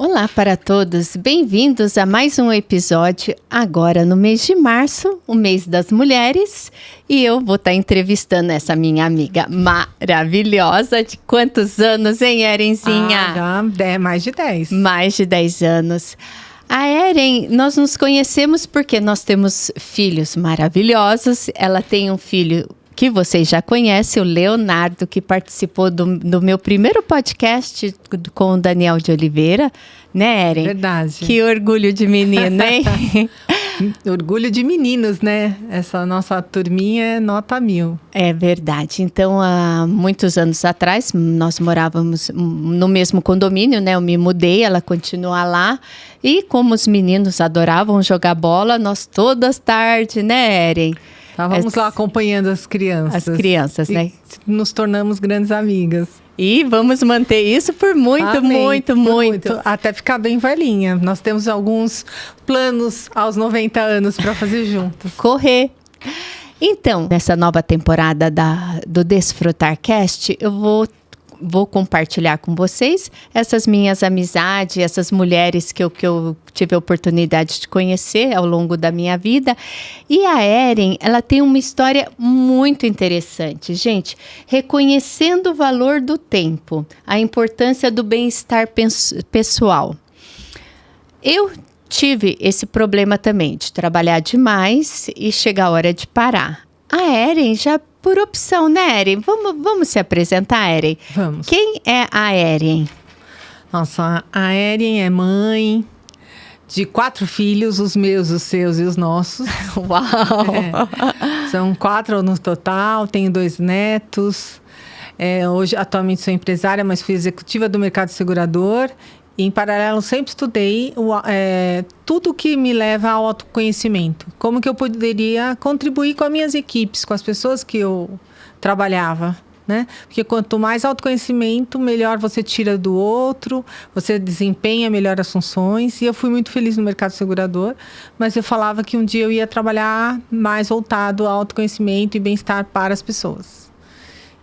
Olá para todos, bem-vindos a mais um episódio agora no mês de março, o mês das mulheres, e eu vou estar entrevistando essa minha amiga maravilhosa de quantos anos, hein, Erenzinha? Já mais de 10. Mais de 10 anos. A Eren, nós nos conhecemos porque nós temos filhos maravilhosos, ela tem um filho que vocês já conhecem, o Leonardo, que participou do meu primeiro podcast com o Daniel de Oliveira, né, Eren? Verdade. Que orgulho de menino, hein? Orgulho de meninos, né? Essa nossa turminha é nota 1000. É verdade. Então, há muitos anos atrás, nós morávamos no mesmo condomínio, né? Eu me mudei, ela continua lá. E como os meninos adoravam jogar bola, nós todas tarde, né, Eren? Estávamos lá acompanhando as crianças. As crianças, né? Nos tornamos grandes amigas. E vamos manter isso por muito. Até ficar bem velhinha. Nós temos alguns planos aos 90 anos para fazer juntos. Correr. Então, nessa nova temporada do DesfrutarCast, eu vou compartilhar com vocês essas minhas amizades, essas mulheres que eu tive a oportunidade de conhecer ao longo da minha vida. E a Eren, ela tem uma história muito interessante, gente, reconhecendo o valor do tempo, a importância do bem-estar pessoal. Eu tive esse problema também, de trabalhar demais e chegar a hora de parar. A Eren já por opção, né, Eren? Vamos se apresentar, Eren? Vamos. Quem é a Eren? Nossa, a Eren é mãe de 4 filhos, os meus, os seus e os nossos. Uau! São 4 no total, tenho 2 netos. Hoje, atualmente, sou empresária, mas fui executiva do mercado segurador. E, em paralelo, sempre estudei tudo que me leva ao autoconhecimento. Como que eu poderia contribuir com as minhas equipes, com as pessoas que eu trabalhava, né? Porque quanto mais autoconhecimento, melhor você tira do outro, você desempenha melhor as funções. E eu fui muito feliz no mercado segurador, mas eu falava que um dia eu ia trabalhar mais voltado ao autoconhecimento e bem-estar para as pessoas.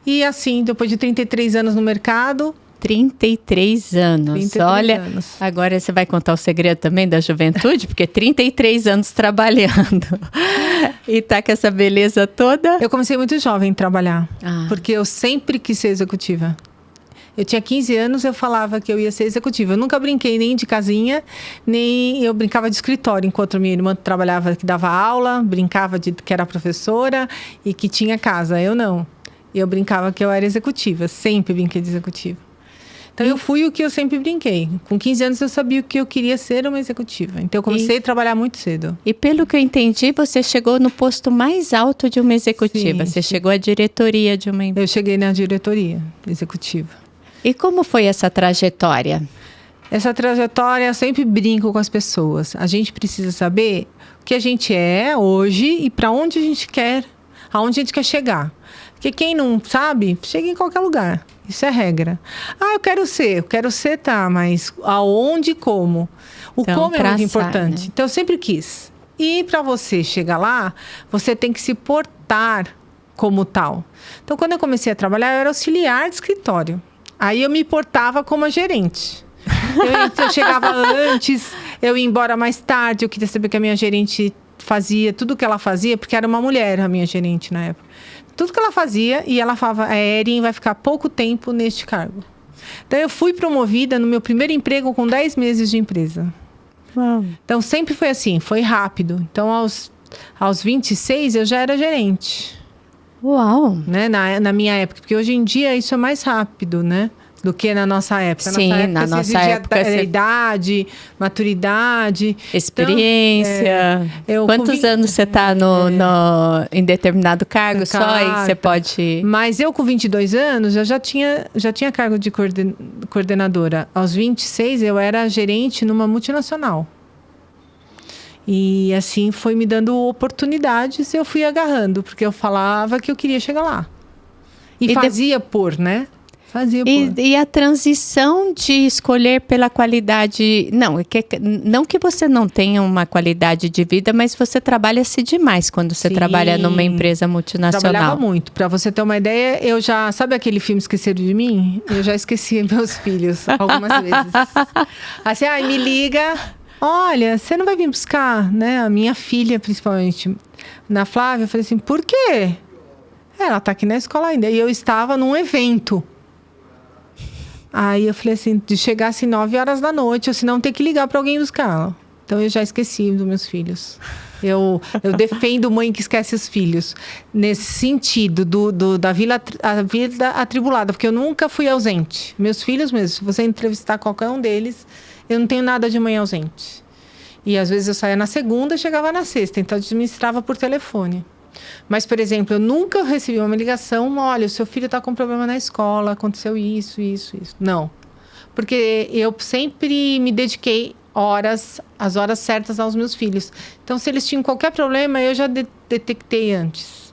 E assim, depois de 33 anos no mercado... 33 anos. 33 Olha, anos. Agora você vai contar o segredo também da juventude, porque 33 anos trabalhando e tá com essa beleza toda. Eu comecei muito jovem a trabalhar, porque eu sempre quis ser executiva. Eu tinha 15 anos, eu falava que eu ia ser executiva. Eu nunca brinquei nem de casinha, nem eu brincava de escritório, enquanto minha irmã trabalhava, que dava aula, brincava de que era professora e que tinha casa. Eu não. Eu brincava que eu era executiva, sempre brinquei de executiva. Então, eu fui o que eu sempre brinquei. Com 15 anos, eu sabia que eu queria ser uma executiva. Então, eu comecei a trabalhar muito cedo. E pelo que eu entendi, você chegou no posto mais alto de uma executiva. Sim, você chegou à diretoria de uma empresa. Eu cheguei na diretoria executiva. E como foi essa trajetória? Essa trajetória, eu sempre brinco com as pessoas. A gente precisa saber o que a gente é hoje e para onde a gente quer, aonde a gente quer chegar. Porque quem não sabe, chega em qualquer lugar. Isso é regra. Eu quero ser, tá, mas aonde e como? O então, como é muito importante. Né? Então, eu sempre quis. E para você chegar lá, você tem que se portar como tal. Então, quando eu comecei a trabalhar, eu era auxiliar de escritório. Aí, eu me portava como a gerente. Eu chegava antes, eu ia embora mais tarde, eu queria saber que a minha gerente fazia tudo o que ela fazia, porque era uma mulher, a minha gerente na época. Tudo que ela fazia, e ela falava, a Eren vai ficar pouco tempo neste cargo. Então, eu fui promovida no meu primeiro emprego com 10 meses de empresa. Uau. Então, sempre foi assim, foi rápido. Então, aos 26, eu já era gerente. Uau! Né? Na minha época, porque hoje em dia isso é mais rápido, né? Do que na nossa época. Sim, na nossa época. Idade, maturidade. Experiência. Então, quantos anos você está em determinado cargo só e você pode... Mas eu com 22 anos já tinha cargo de coordenadora. Aos 26 eu era gerente numa multinacional. E assim foi me dando oportunidades e eu fui agarrando. Porque eu falava que eu queria chegar lá. E fazia né? Fazia E a transição de escolher pela qualidade... Não que você não tenha uma qualidade de vida, mas você trabalha-se demais quando você trabalha numa empresa multinacional. Trabalhava muito. Para você ter uma ideia, eu já... Sabe aquele filme Esqueceram de Mim? Eu já esqueci meus filhos algumas vezes. Assim, me liga... Olha, você não vai vir buscar, né? A minha filha, principalmente, na Flávia. Eu falei assim, por quê? Ela tá aqui na escola ainda. E eu estava num evento. Aí eu falei assim, de chegar assim 9 horas da noite, ou senão ter que ligar para alguém buscá-la. Então eu já esqueci dos meus filhos. Eu defendo mãe que esquece os filhos. Nesse sentido, da vida atribulada, porque eu nunca fui ausente. Meus filhos mesmo, se você entrevistar qualquer um deles, eu não tenho nada de mãe ausente. E às vezes eu saía na segunda e chegava na sexta, então eu administrava por telefone. Mas, por exemplo, eu nunca recebi uma ligação, olha, o seu filho está com problema na escola, aconteceu isso. Não. Porque eu sempre me dediquei as horas certas aos meus filhos. Então, se eles tinham qualquer problema, eu já detectei antes.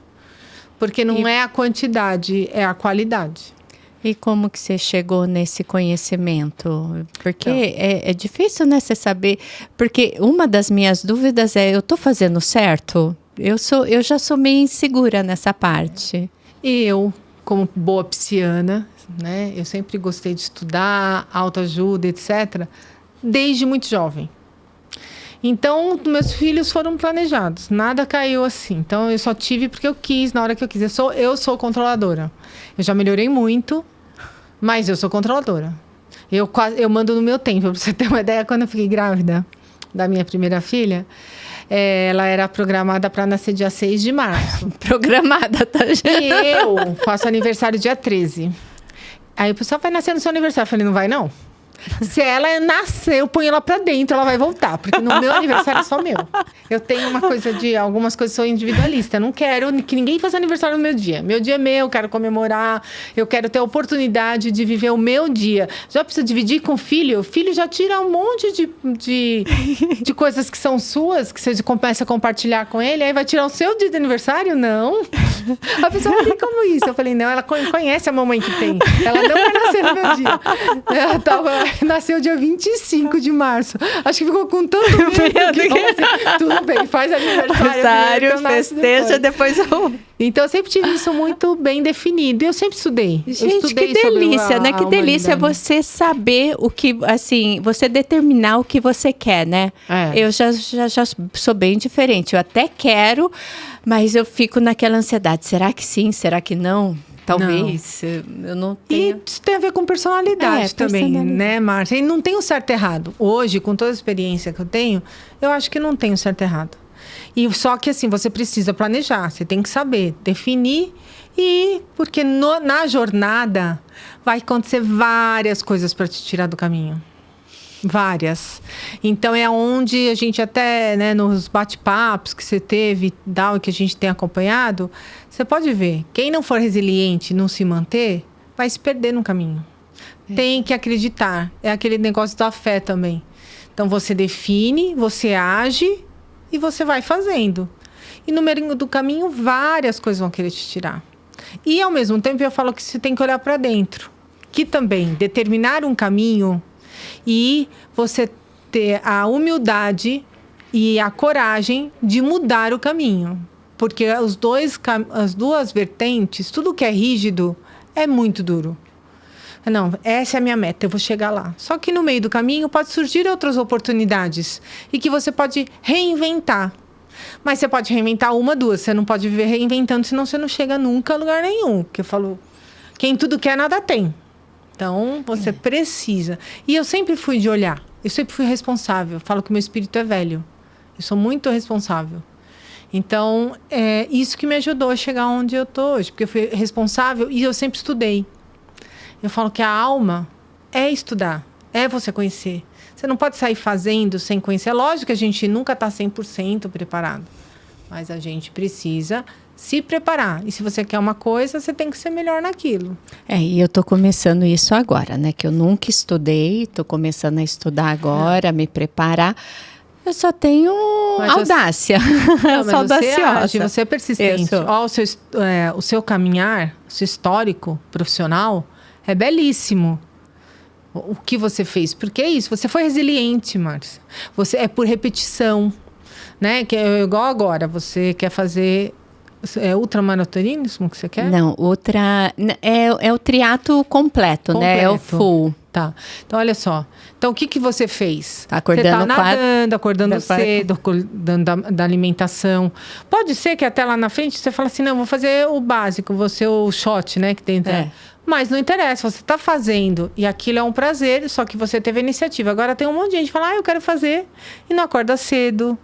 Porque não é a quantidade, é a qualidade. E como que você chegou nesse conhecimento? Porque é difícil, né, você saber... Porque uma das minhas dúvidas é, eu estou fazendo certo? Eu já sou meio insegura nessa parte. Eu, como boa pisciana, né? Eu sempre gostei de estudar, autoajuda, etc. Desde muito jovem. Então, meus filhos foram planejados. Nada caiu assim. Então, eu só tive porque eu quis, na hora que eu quis. Eu sou controladora. Eu já melhorei muito, mas eu sou controladora. Eu mando no meu tempo. Pra você ter uma ideia, quando eu fiquei grávida da minha primeira filha... ela era programada para nascer dia 6 de março. Programada, tá? E eu faço aniversário dia 13. Aí o pessoal vai nascer no seu aniversário. Eu falei, não vai não? Se ela nascer, eu ponho ela pra dentro, ela vai voltar. Porque no meu aniversário é só meu. Eu tenho algumas coisas, sou individualista. Não quero que ninguém faça aniversário no meu dia. Meu dia é meu, eu quero comemorar. Eu quero ter a oportunidade de viver o meu dia. Já precisa dividir com o filho? O filho já tira um monte de coisas que são suas, que você começa a compartilhar com ele. Aí vai tirar o seu dia de aniversário? Não. A pessoa fala, como isso? Eu falei, não, ela conhece a mamãe que tem. Ela não vai nascer no meu dia. Ela nasceu dia 25 de março. Acho que ficou com tanto medo que, tudo bem, faz aniversário. Festeja, depois eu... Então, eu sempre tive isso muito bem definido. E eu sempre estudei. Gente, que delícia, né? Que delícia você saber o que, assim, você determinar o que você quer, né? Eu já sou bem diferente. Eu até quero, mas eu fico naquela ansiedade. Será que sim? Será que não? Talvez, eu não tenho... E isso tem a ver com personalidade também, né, Márcia? E não tem o certo e errado. Hoje, com toda a experiência que eu tenho, eu acho que não tem o certo e errado. E só que, assim, você precisa planejar, você tem que saber, definir porque na jornada vai acontecer várias coisas para te tirar do caminho. Várias. Então, é onde a gente até, né, nos bate-papos que você teve, que a gente tem acompanhado, você pode ver, quem não for resiliente, não se manter, vai se perder no caminho. Tem que acreditar. É aquele negócio da fé também. Então, você define, você age e você vai fazendo. E no meio do caminho, várias coisas vão querer te tirar. E, ao mesmo tempo, eu falo que você tem que olhar para dentro. Que também, determinar um caminho e você ter a humildade e a coragem de mudar o caminho. Porque as duas vertentes, tudo que é rígido, é muito duro. Não, essa é a minha meta, eu vou chegar lá. Só que no meio do caminho pode surgir outras oportunidades e que você pode reinventar. Mas você pode reinventar uma, duas. Você não pode viver reinventando, senão você não chega nunca a lugar nenhum. Porque eu falo, quem tudo quer, nada tem. Então, você precisa. E eu sempre fui de olhar. Eu sempre fui responsável. Eu falo que meu espírito é velho. Eu sou muito responsável. Então, é isso que me ajudou a chegar onde eu estou hoje. Porque eu fui responsável e eu sempre estudei. Eu falo que a alma é estudar. É você conhecer. Você não pode sair fazendo sem conhecer. É lógico que a gente nunca está 100% preparado. Mas a gente precisa se preparar. E se você quer uma coisa, você tem que ser melhor naquilo. E eu tô começando isso agora, né? Que eu nunca estudei, tô começando a estudar agora, me preparar. Eu só tenho audácia. Eu sou audaciosa. Você é persistente. O seu caminhar, o seu histórico profissional É belíssimo o que você fez. Porque é isso, você foi resiliente, Márcia. Você é por repetição, né? Que é igual agora, você quer fazer... É ultramaratonismo que você quer? Não, é o triatlo completo, né? É o full. Tá. Então, olha só. Então, o que você fez? Tá acordando você tá nadando, acordando cedo, cuidando da alimentação. Pode ser que até lá na frente você fala assim, não, vou fazer o básico, vou ser o shot, né? Que tem. Mas não interessa, você tá fazendo. E aquilo é um prazer, só que você teve a iniciativa. Agora tem um monte de gente que fala, eu quero fazer. E não acorda cedo.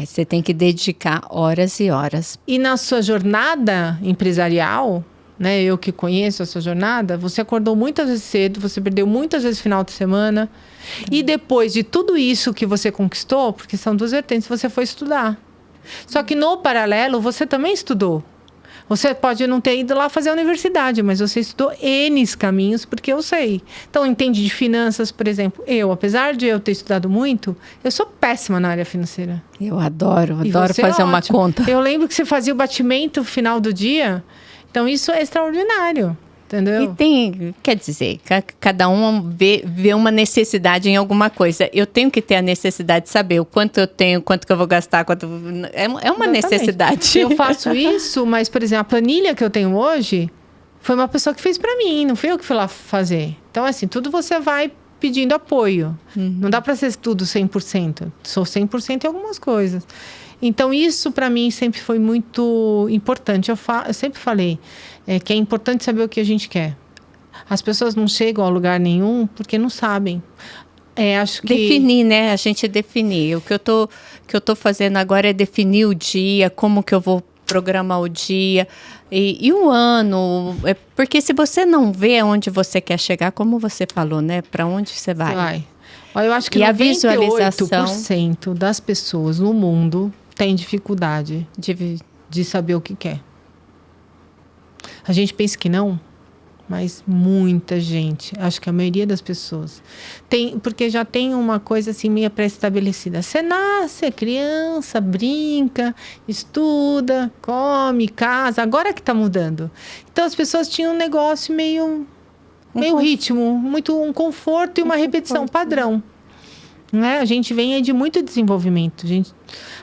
Você tem que dedicar horas e horas. E na sua jornada empresarial, né, eu que conheço a sua jornada, você acordou muitas vezes cedo, você perdeu muitas vezes final de semana. E depois de tudo isso que você conquistou, porque são duas vertentes, você foi estudar. Só que no paralelo, você também estudou. Você pode não ter ido lá fazer a universidade, mas você estudou N caminhos, porque eu sei. Então, entende de finanças, por exemplo. Apesar de eu ter estudado muito, eu sou péssima na área financeira. Eu adoro fazer uma conta. Eu lembro que você fazia o batimento no final do dia. Então, isso é extraordinário. Entendeu? E quer dizer, cada um vê uma necessidade em alguma coisa. Eu tenho que ter a necessidade de saber o quanto eu tenho, quanto que eu vou gastar, é uma Exatamente. Necessidade. Eu faço isso, mas, por exemplo, a planilha que eu tenho hoje foi uma pessoa que fez para mim, não fui eu que fui lá fazer. Então, assim, tudo você vai pedindo apoio. Não dá para ser tudo 100%. Sou 100% em algumas coisas. Então, isso para mim sempre foi muito importante. Eu sempre falei que é importante saber o que a gente quer. As pessoas não chegam a lugar nenhum porque não sabem. Acho que... Definir, né? A gente definir. O que eu tô fazendo agora é definir o dia, como que eu vou programar o dia e o ano. Porque se você não vê aonde você quer chegar, como você falou, né? Para onde você vai? Eu acho que 98% das pessoas no mundo tem dificuldade de saber o que quer. A gente pensa que não, mas muita gente, acho que a maioria das pessoas tem, porque já tem uma coisa assim meio pré-estabelecida. Você nasce, é criança, brinca, estuda, come, casa, agora que está mudando. Então as pessoas tinham um negócio meio ritmo, muito um conforto e uma repetição padrão. Né? A gente vem de muito desenvolvimento.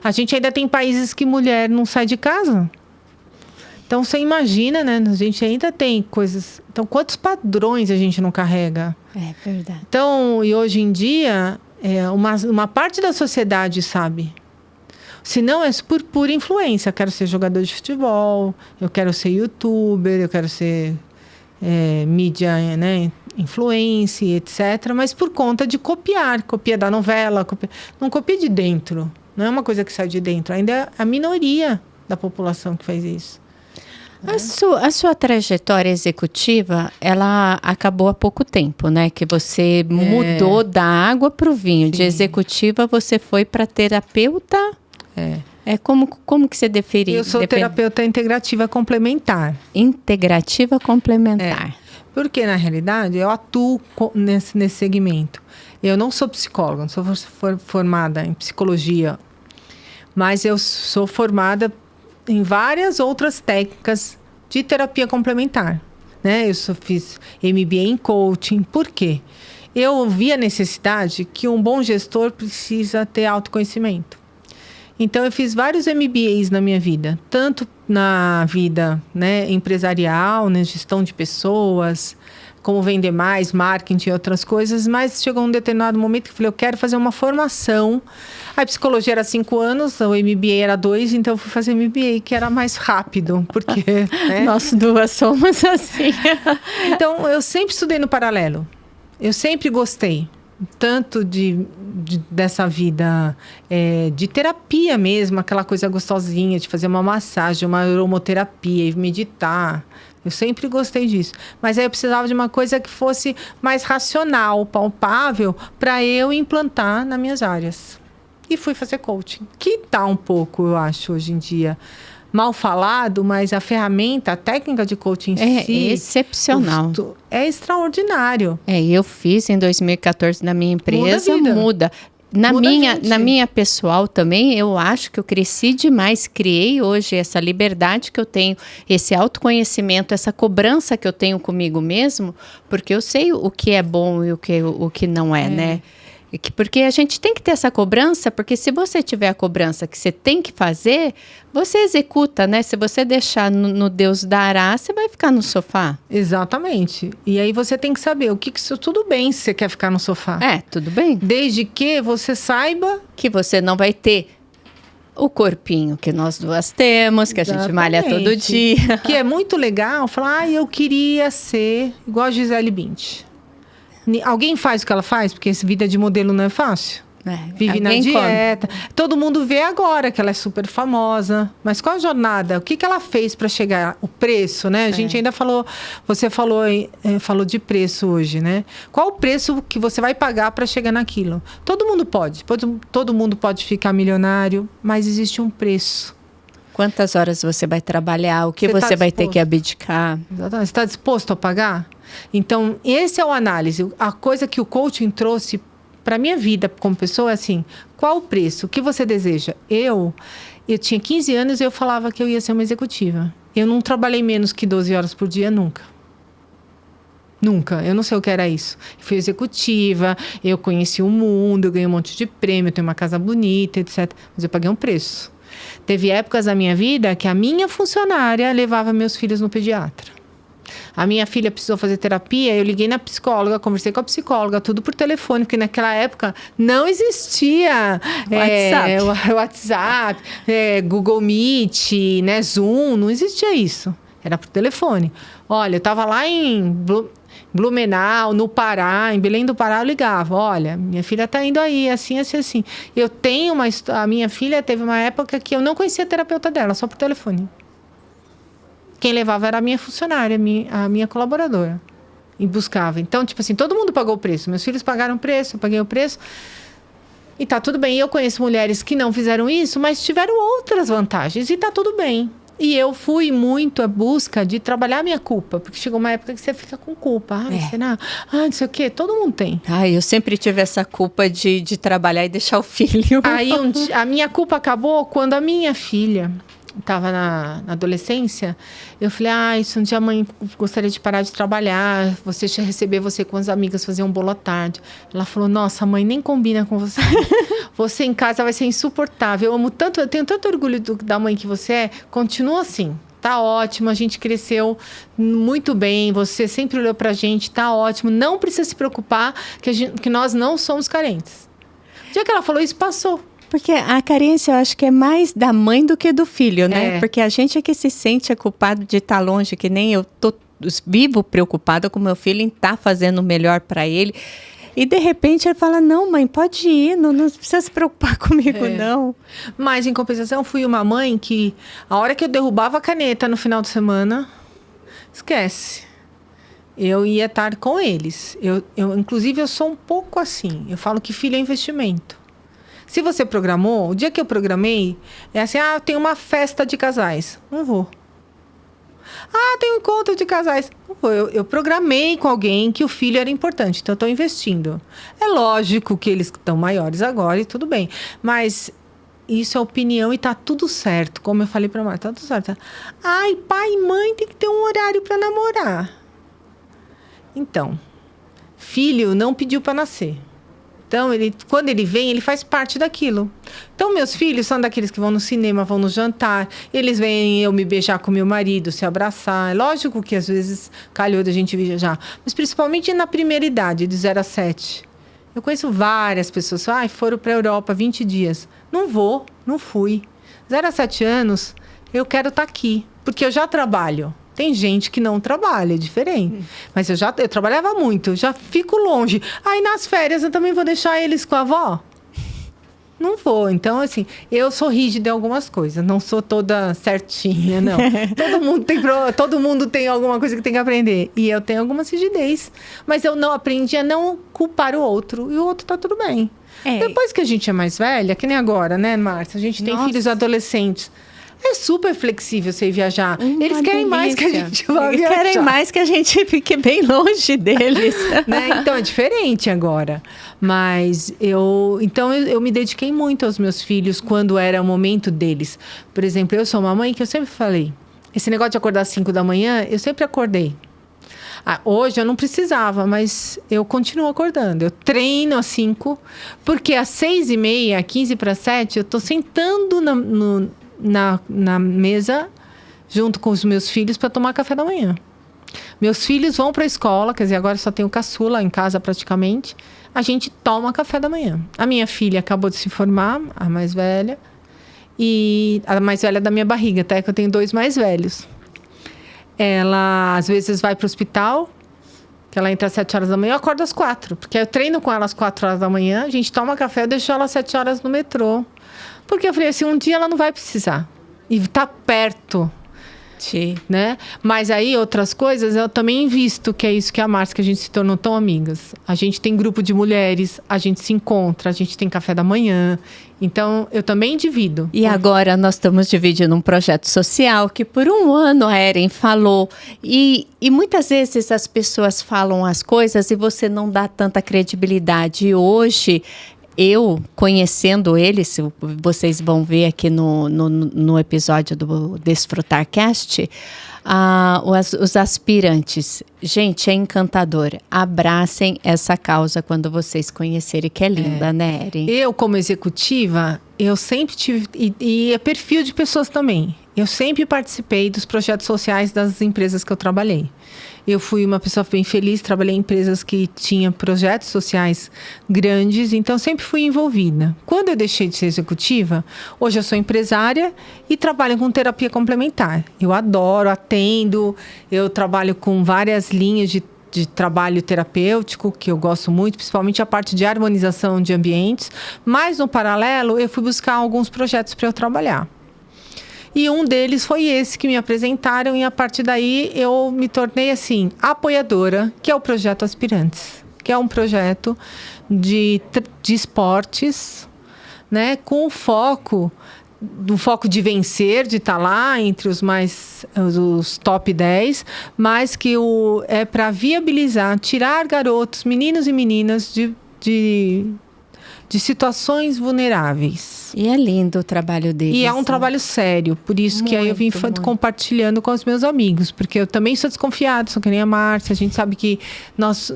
A gente ainda tem países que mulher não sai de casa. Então, você imagina, né? A gente ainda tem coisas... Então, quantos padrões a gente não carrega? É verdade. Então, e hoje em dia, uma parte da sociedade sabe. Se não, é por pura influência. Eu quero ser jogador de futebol, eu quero ser youtuber, eu quero ser mídia, né? Influência, etc. Mas por conta de copiar. Copia da novela, não copia de dentro. Não é uma coisa que sai de dentro. Ainda é a minoria da população que faz isso. A sua trajetória executiva, ela acabou há pouco tempo, né? Que você mudou da água para o vinho. Sim. De executiva, você foi para terapeuta? Como que você definiu? Eu sou terapeuta integrativa complementar. Integrativa complementar. Porque, na realidade, eu atuo nesse segmento. Eu não sou psicóloga, não sou formada em psicologia, mas eu sou formada em várias outras técnicas de terapia complementar. Né? Eu fiz MBA em coaching. Por quê? Eu vi a necessidade que um bom gestor precisa ter autoconhecimento. Então, eu fiz vários MBAs na minha vida, tanto na vida, né, empresarial, né, gestão de pessoas, como vender mais, marketing e outras coisas, mas chegou um determinado momento que eu falei, eu quero fazer uma formação. A psicologia era 5 anos, o MBA era 2, então eu fui fazer MBA, que era mais rápido, porque... né? Nós duas somos assim. Então, eu sempre estudei no paralelo. Eu sempre gostei. Tanto dessa vida de terapia mesmo, aquela coisa gostosinha de fazer uma massagem, uma aromoterapia e meditar. Eu sempre gostei disso. Mas aí eu precisava de uma coisa que fosse mais racional, palpável, para eu implantar nas minhas áreas. E fui fazer coaching, que está um pouco, eu acho, hoje em dia, mal falado, mas a ferramenta, a técnica de coaching em si... É excepcional. É extraordinário. Eu fiz em 2014 na minha empresa, muda. Na minha pessoal também, eu acho que eu cresci demais, criei hoje essa liberdade que eu tenho, esse autoconhecimento, essa cobrança que eu tenho comigo mesmo, porque eu sei o que é bom e o que não é, né? Porque a gente tem que ter essa cobrança, porque se você tiver a cobrança que você tem que fazer, você executa, né? Se você deixar no Deus dará, você vai ficar no sofá. Exatamente. E aí você tem que saber tudo bem se você quer ficar no sofá. Tudo bem. Desde que você saiba que você não vai ter o corpinho que nós duas temos, que a gente malha todo dia. Que é muito legal falar, eu queria ser igual a Gisele Bündchen. Alguém faz o que ela faz? Porque essa vida de modelo não é fácil. Vive na dieta. Todo mundo vê agora que ela é super famosa. Mas qual a jornada? O que ela fez para chegar? O preço, né? A gente ainda falou... Você falou de preço hoje, né? Qual o preço que você vai pagar para chegar naquilo? Todo mundo pode. Todo mundo pode ficar milionário. Mas existe um preço. Quantas horas você vai trabalhar? O que você vai ter que abdicar? Exatamente. Você está disposto a pagar? Então, esse é o análise. A coisa que o coaching trouxe para minha vida como pessoa é assim, qual o preço? O que você deseja? Eu tinha 15 anos e eu falava que eu ia ser uma executiva. Eu não trabalhei menos que 12 horas por dia, nunca. Nunca. Eu não sei o que era isso. Eu fui executiva, eu conheci o mundo, eu ganhei um monte de prêmio, eu tenho uma casa bonita, etc. Mas eu paguei um preço. Teve épocas da minha vida que a minha funcionária levava meus filhos no pediatra. A minha filha precisou fazer terapia, eu liguei na psicóloga, conversei com a psicóloga, tudo por telefone, porque naquela época não existia WhatsApp, Google Meet, né, Zoom, não existia isso. Era por telefone. Olha, eu estava lá em Blumenau, no Pará, em Belém do Pará, eu ligava. Olha, minha filha está indo aí, assim, assim, assim. Eu tenho a minha filha teve uma época que eu não conhecia a terapeuta dela, só por telefone. Quem levava era a minha funcionária, a minha colaboradora. E buscava. Então, tipo assim, todo mundo pagou o preço. Meus filhos pagaram o preço, eu paguei o preço. E tá tudo bem. E eu conheço mulheres que não fizeram isso, mas tiveram outras vantagens. E tá tudo bem. E eu fui muito à busca de trabalhar a minha culpa. Porque chegou uma época que você fica com culpa. Será? Não sei o quê. Todo mundo tem. Eu sempre tive essa culpa de trabalhar e deixar o filho. Aí a minha culpa acabou quando a minha filha estava na adolescência. Eu falei, se um dia a mãe gostaria de parar de trabalhar, receber você com as amigas, fazer um bolo à tarde. Ela falou, nossa, mãe, nem combina com você. Você em casa vai ser insuportável. Eu amo tanto, eu tenho tanto orgulho da mãe que você é. Continua assim. Tá ótimo, a gente cresceu muito bem, você sempre olhou pra gente, tá ótimo. Não precisa se preocupar que nós não somos carentes. O dia que ela falou isso, passou. Porque a carência, eu acho que é mais da mãe do que do filho, né? Porque a gente é que se sente culpado de estar longe, que nem eu vivo preocupada com meu filho em estar fazendo o melhor para ele. E, de repente, ele fala, não, mãe, pode ir, não precisa se preocupar comigo, não. Mas, em compensação, fui uma mãe que, a hora que eu derrubava a caneta no final de semana, esquece. Eu ia estar com eles. Inclusive, eu sou um pouco assim. Eu falo que filho é investimento. Se você programou, o dia que eu programei, é assim, tem uma festa de casais. Não vou. Tem um encontro de casais. Não vou. Eu programei com alguém que o filho era importante, então eu estou investindo. É lógico que eles estão maiores agora e tudo bem. Mas isso é opinião e tá tudo certo. Como eu falei para a Marta, tá tudo certo. Pai e mãe tem que ter um horário para namorar. Então, filho não pediu para nascer. Então, quando ele vem, ele faz parte daquilo. Então, meus filhos são daqueles que vão no cinema, vão no jantar. Eles vêm eu me beijar com meu marido, se abraçar. É lógico que, às vezes, calhou da gente viajar. Mas, principalmente na primeira idade, de 0 a 7. Eu conheço várias pessoas. Foram para a Europa 20 dias. Não vou, não fui. 0 a 7 anos, eu quero estar aqui. Porque eu já trabalho. Tem gente que não trabalha, é diferente. Mas eu trabalhava muito, eu já fico longe. Aí nas férias eu também vou deixar eles com a avó? Não vou. Então, assim, eu sou rígida em algumas coisas. Não sou toda certinha, não. Todo mundo tem alguma coisa que tem que aprender. E eu tenho algumas rigidez. Mas eu não aprendi a não culpar o outro. E o outro tá tudo bem. Depois que a gente é mais velha, que nem agora, né, Márcia? A gente tem filhos adolescentes. É super flexível você ir viajar. Eles querem mais que a gente vá Eles viajar. querem mais que a gente fique bem longe deles. Né? Então é diferente agora. Mas eu me dediquei muito aos meus filhos quando era o momento deles. Por exemplo, eu sou uma mãe que eu sempre falei, esse negócio de acordar às 5 da manhã, eu sempre acordei. Hoje eu não precisava, mas eu continuo acordando. Eu treino às 5, porque às 6h30, 15 para 7, eu estou sentando na mesa junto com os meus filhos para tomar café da manhã. Meus filhos vão para a escola, quer dizer, agora só tenho caçula em casa praticamente. A gente toma café da manhã. A minha filha acabou de se formar, a mais velha, e a mais velha da minha barriga, até que eu tenho 2 mais velhos. Ela, às vezes, vai para o hospital, que ela entra às 7 horas da manhã, eu acordo às 4, porque eu treino com ela às 4 horas da manhã, a gente toma café, eu deixo ela às 7 horas no metrô. Porque eu falei assim, um dia ela não vai precisar. E tá perto, né? Mas aí, outras coisas, eu também invisto, que é isso que a Márcia, que a gente se tornou tão amigas. A gente tem grupo de mulheres, a gente se encontra, a gente tem café da manhã. Então, eu também divido. E agora nós estamos dividindo um projeto social que por um ano a Eren falou. E muitas vezes as pessoas falam as coisas e você não dá tanta credibilidade. E hoje, eu conhecendo eles, vocês vão ver aqui no episódio do Desfrutarcast, os aspirantes. Gente, é encantador. Abracem essa causa quando vocês conhecerem, que é linda, né, Eren? Eu, como executiva, eu sempre tive... E é perfil de pessoas também. Eu sempre participei dos projetos sociais das empresas que eu trabalhei. Eu fui uma pessoa bem feliz, trabalhei em empresas que tinham projetos sociais grandes, então sempre fui envolvida. Quando eu deixei de ser executiva, hoje eu sou empresária e trabalho com terapia complementar. Eu adoro, atendo, eu trabalho com várias linhas de trabalho terapêutico, que eu gosto muito, principalmente a parte de harmonização de ambientes, mas no paralelo eu fui buscar alguns projetos para eu trabalhar. E um deles foi esse que me apresentaram e a partir daí eu me tornei assim, apoiadora, que é o Projeto Aspirantes, que é um projeto de esportes, né, com o foco de vencer, de estar lá entre os top 10, mas que é para viabilizar, tirar garotos, meninos e meninas de situações vulneráveis. E é lindo o trabalho deles. E é um trabalho sério, por isso que aí eu vim compartilhando com os meus amigos, porque eu também sou desconfiada, sou que nem a Márcia, a gente sabe que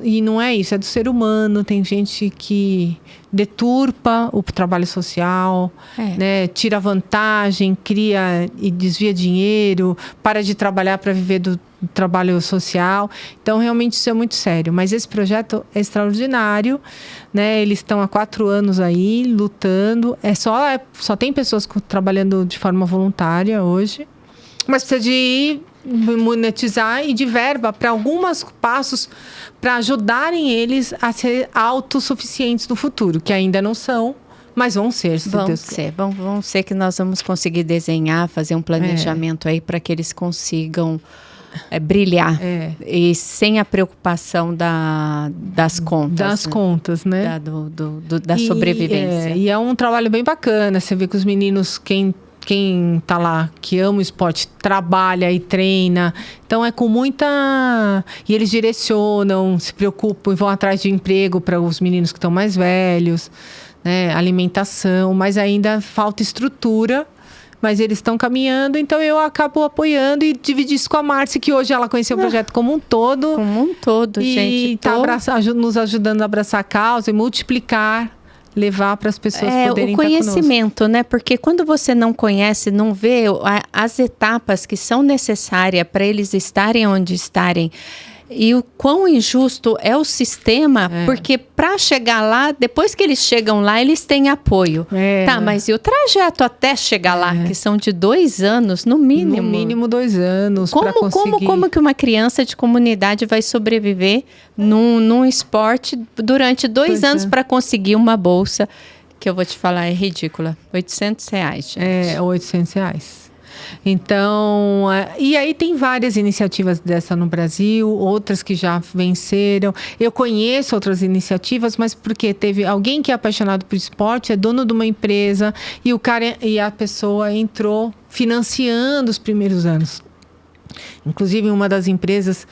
e não é isso, é do ser humano, tem gente que deturpa o trabalho social, né? Tira vantagem, cria e desvia dinheiro, para de trabalhar para viver do trabalho social. Então, realmente, isso é muito sério. Mas esse projeto é extraordinário, né? Eles estão há 4 anos aí, lutando. Só tem pessoas trabalhando de forma voluntária hoje. Mas precisa de monetizar e de verba para alguns passos para ajudarem eles a ser autossuficientes no futuro, que ainda não são, mas vão ser, se Deus quiser. Vão ser que nós vamos conseguir desenhar, fazer um planejamento aí para que eles consigam brilhar e sem a preocupação das contas. Das contas, né? Da sobrevivência. E é um trabalho bem bacana. Você vê que os meninos, quem tá lá, que ama o esporte, trabalha e treina. Então, é com muita... E eles direcionam, se preocupam e vão atrás de emprego para os meninos que estão mais velhos, né? Alimentação, mas ainda falta estrutura. Mas eles estão caminhando, então eu acabo apoiando e dividir isso com a Márcia, que hoje ela conheceu o projeto como um todo. Como um todo, gente. E está nos ajudando a abraçar a causa e multiplicar, levar para as pessoas poderem o conhecimento, né? Porque quando você não conhece, não vê as etapas que são necessárias para eles estarem onde estarem. E o quão injusto é o sistema, porque para chegar lá, depois que eles chegam lá, eles têm apoio. Tá, mas e o trajeto até chegar lá, que são de 2 anos, no mínimo? No mínimo 2 anos para conseguir. Como que uma criança de comunidade vai sobreviver num esporte durante 2 anos para conseguir uma bolsa, que eu vou te falar, é ridícula. R$800, gente. R$800. Então, e aí tem várias iniciativas dessa no Brasil, outras que já venceram. Eu conheço outras iniciativas, mas porque teve alguém que é apaixonado por esporte, é dono de uma empresa, e a pessoa entrou financiando os primeiros anos. Inclusive, uma das empresas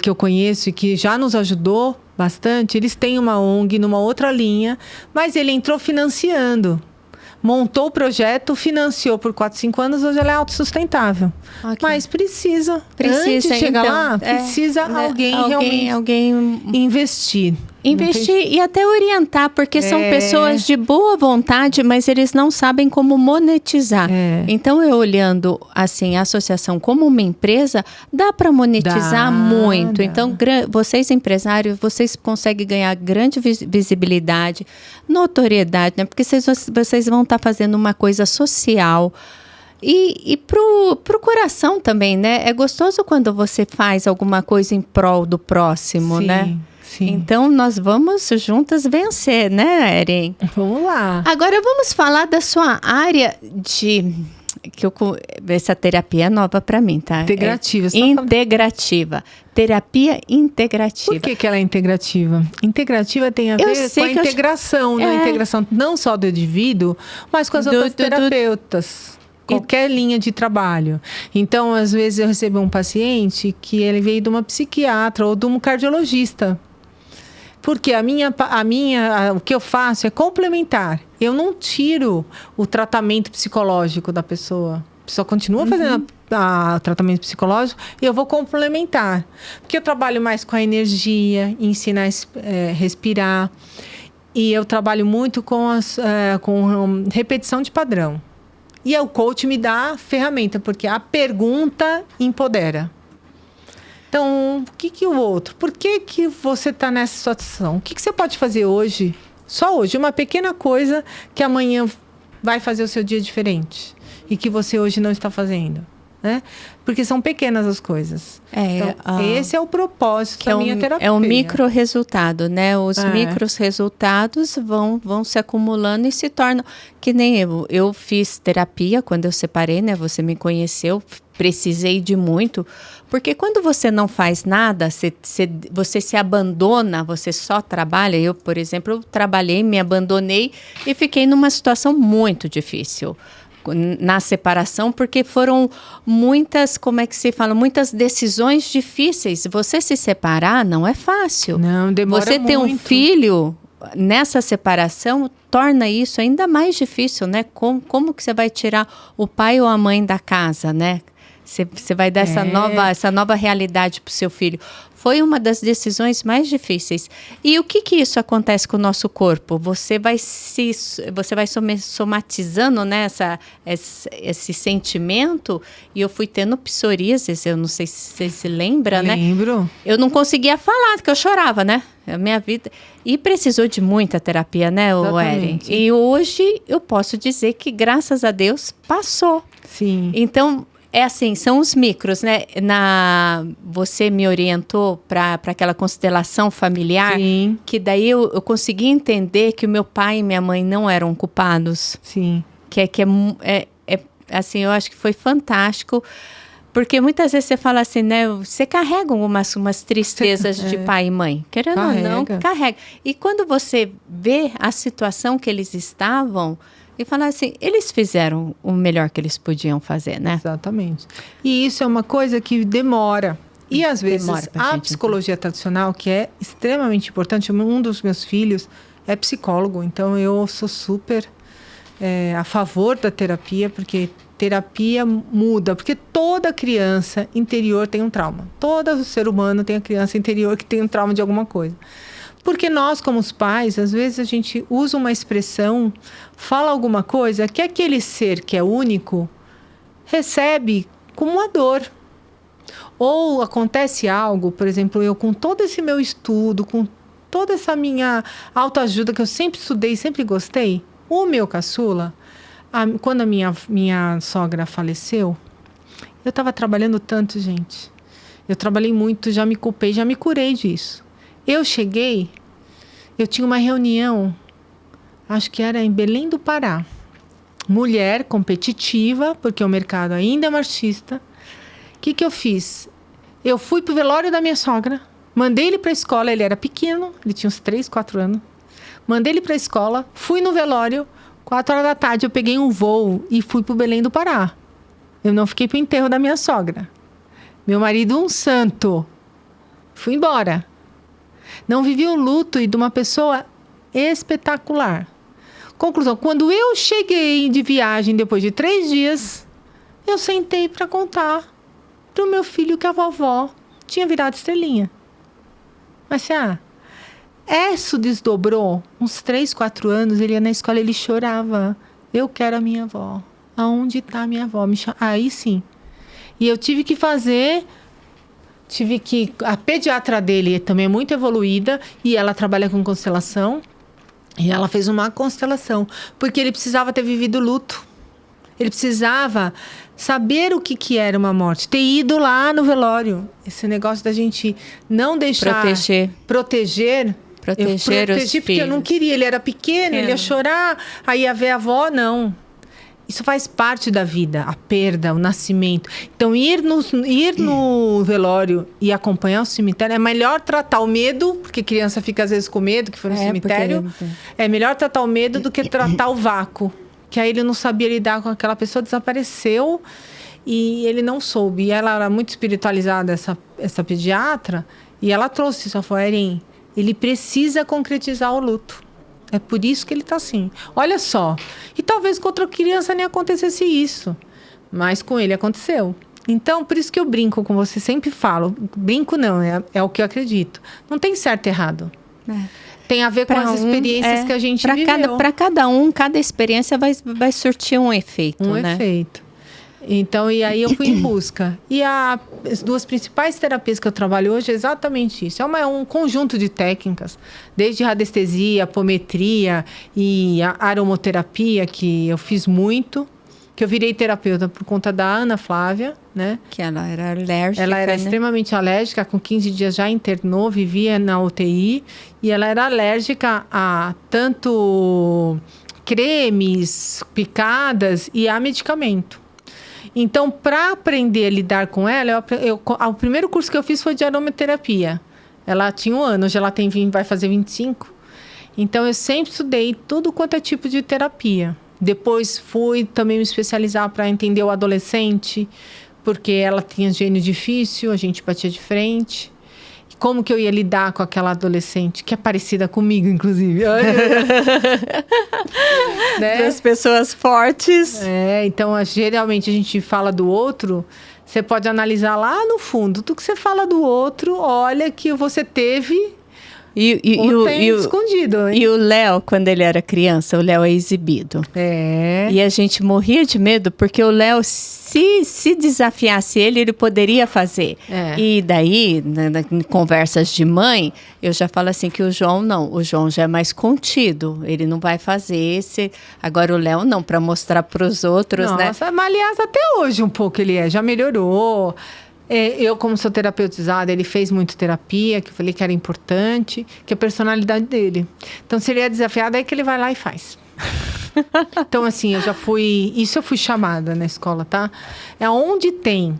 que eu conheço e que já nos ajudou bastante, eles têm uma ONG numa outra linha, mas ele entrou financiando. Montou o projeto, financiou por 4, 5 anos, hoje ela é autossustentável. Okay. Mas precisa antes de chegar lá, precisa alguém investir. Investir e até orientar, porque são pessoas de boa vontade, mas eles não sabem como monetizar. Então, eu olhando assim, a associação como uma empresa, dá para monetizar muito. Então, vocês empresários, vocês conseguem ganhar grande visibilidade, notoriedade, né? Porque vocês vão estar fazendo uma coisa social. E pro coração também, né? É gostoso quando você faz alguma coisa em prol do próximo, né? Sim. Então, nós vamos juntas vencer, né, Erin? Vamos lá. Agora, vamos falar da sua área essa terapia é nova para mim, tá? Integrativa. Integrativa. Terapia integrativa. Por que ela é integrativa? Integrativa tem a ver com a integração, né? Integração não só do indivíduo, mas com as outras terapeutas. Qualquer linha de trabalho. Então, às vezes, eu recebo um paciente que ele veio de uma psiquiatra ou de um cardiologista. Porque o que eu faço é complementar. Eu não tiro o tratamento psicológico da pessoa. A pessoa continua fazendo o tratamento psicológico e eu vou complementar. Porque eu trabalho mais com a energia, ensinar a respirar. E eu trabalho muito com repetição de padrão. E o coach me dá a ferramenta, porque a pergunta empodera. Então, por que você está nessa situação? O que você pode fazer hoje, só hoje, uma pequena coisa que amanhã vai fazer o seu dia diferente e que você hoje não está fazendo, né? Porque são pequenas as coisas. Então, esse é o propósito da minha terapia. É um micro resultado, né? Os micros resultados vão se acumulando e se tornam... Que nem eu fiz terapia quando eu separei, né? Você me conheceu, precisei de muito. Porque quando você não faz nada, você se abandona, você só trabalha. Eu, por exemplo, eu trabalhei, me abandonei e fiquei numa situação muito difícil na separação, porque foram muitas, muitas decisões difíceis. Você se separar não é fácil. Não, demora muito. Você ter um filho nessa separação torna isso ainda mais difícil, né? Como que você vai tirar o pai ou a mãe da casa, né? Você vai dar essa nova realidade para o seu filho. Foi uma das decisões mais difíceis. E o que isso acontece com o nosso corpo? Você vai somatizando, né, esse sentimento. E eu fui tendo psoríase, eu não sei se você se lembra, né? Lembro. Eu não conseguia falar, porque eu chorava, né? A minha vida. E precisou de muita terapia, né, Erin? E hoje eu posso dizer que, graças a Deus, passou. Sim. Então... são os micros, né? Você me orientou para aquela constelação familiar. Sim. Que daí eu consegui entender que o meu pai e minha mãe não eram culpados. Sim. Assim, eu acho que foi fantástico. Porque muitas vezes você fala assim, né? Você carrega umas tristezas de pai e mãe. Querendo ou não, carrega. E quando você vê a situação que eles estavam... E falar assim, eles fizeram o melhor que eles podiam fazer, né? Exatamente. E isso é uma coisa que demora. E às vezes a psicologia tradicional, que é extremamente importante, um dos meus filhos é psicólogo, então eu sou super a favor da terapia, porque terapia muda, porque toda criança interior tem um trauma. Todo ser humano tem a criança interior que tem um trauma de alguma coisa. Porque nós, como os pais, às vezes a gente usa uma expressão, fala alguma coisa que aquele ser que é único recebe como uma dor. Ou acontece algo, por exemplo, eu com todo esse meu estudo, com toda essa minha autoajuda que eu sempre estudei, sempre gostei, o meu caçula, quando a minha sogra faleceu, eu estava trabalhando tanto, gente. Eu trabalhei muito, já me culpei, já me curei disso. Eu cheguei, eu tinha uma reunião, acho que era em Belém do Pará. mulher competitiva, porque o mercado ainda é machista. O que eu fiz? Eu fui pro velório da minha sogra, mandei ele para a escola, ele era pequeno, ele tinha uns 3, 4 anos. Mandei ele para a escola, fui no velório, 4 horas da tarde eu peguei um voo e fui pro Belém do Pará. Eu não fiquei pro enterro da minha sogra. Meu marido, um santo. Fui embora. Não vivi o luto de uma pessoa espetacular. Conclusão, quando eu cheguei de viagem depois de 3 dias, eu sentei para contar pro meu filho que a vovó tinha virado estrelinha. Mas isso desdobrou. Uns 3, 4 anos, ele ia na escola, ele chorava. Eu quero a minha avó. Aonde está a minha avó? Aí sim. E eu tive que a pediatra dele também é muito evoluída e ela trabalha com constelação. E ela fez uma constelação, porque ele precisava ter vivido luto. Ele precisava saber o que era uma morte, ter ido lá no velório. Esse negócio da gente não deixar... Proteger os filhos. Porque eu não queria, ele era pequeno, ele ia chorar, aí ia ver a avó, não. Isso faz parte da vida, a perda, o nascimento. Então, ir no velório e acompanhar o cemitério, é melhor tratar o medo, porque criança fica às vezes com medo, que foi no cemitério. É melhor tratar o medo do que tratar o vácuo. Que aí ele não sabia lidar com aquela pessoa, desapareceu e ele não soube. E ela era muito espiritualizada, essa pediatra, e ela trouxe isso. Ela falou, Erin, ele precisa concretizar o luto. É por isso que ele está assim. Olha só. E talvez com outra criança nem acontecesse isso. Mas com ele aconteceu. Então, por isso que eu brinco com você. Sempre falo. Brinco não, é o que eu acredito. Não tem certo e errado. Tem a ver com as experiências que a gente viveu. Para cada um, cada experiência vai surtir um efeito, né? Efeito. Então, e aí eu fui em busca. E as 2 principais terapias que eu trabalho hoje é exatamente isso. É um conjunto de técnicas, desde radiestesia, apometria e a aromoterapia, que eu fiz muito, que eu virei terapeuta por conta da Ana Flávia, né? Que ela era alérgica, Ela era extremamente alérgica, com 15 dias já internou, vivia na UTI, e ela era alérgica a tanto cremes, picadas e a medicamento. Então, para aprender a lidar com ela, o primeiro curso que eu fiz foi de aromaterapia. Ela tinha 1 ano, hoje ela vai fazer 25. Então, eu sempre estudei tudo quanto é tipo de terapia. Depois, fui também me especializar para entender o adolescente, porque ela tinha gênio difícil, a gente batia de frente. Como que eu ia lidar com aquela adolescente, que é parecida comigo, inclusive. Né? Das pessoas fortes. Então, geralmente a gente fala do outro, você pode analisar lá no fundo. Tudo que você fala do outro, olha que você teve escondido. Hein? E o Léo, quando ele era criança, o Léo é exibido. E a gente morria de medo, porque o Léo, se desafiasse ele poderia fazer. E daí, em conversas de mãe, eu já falo assim que o João não. O João já é mais contido. Ele não vai fazer esse. Agora o Léo não, para mostrar para os outros, né? Nossa, mas aliás, até hoje um pouco ele já melhorou. Eu, como sou terapeutizada, ele fez muito terapia, que eu falei que era importante, que é a personalidade dele. Então, se ele é desafiado, é que ele vai lá e faz. Então, assim, eu fui chamada na escola, tá? É onde tem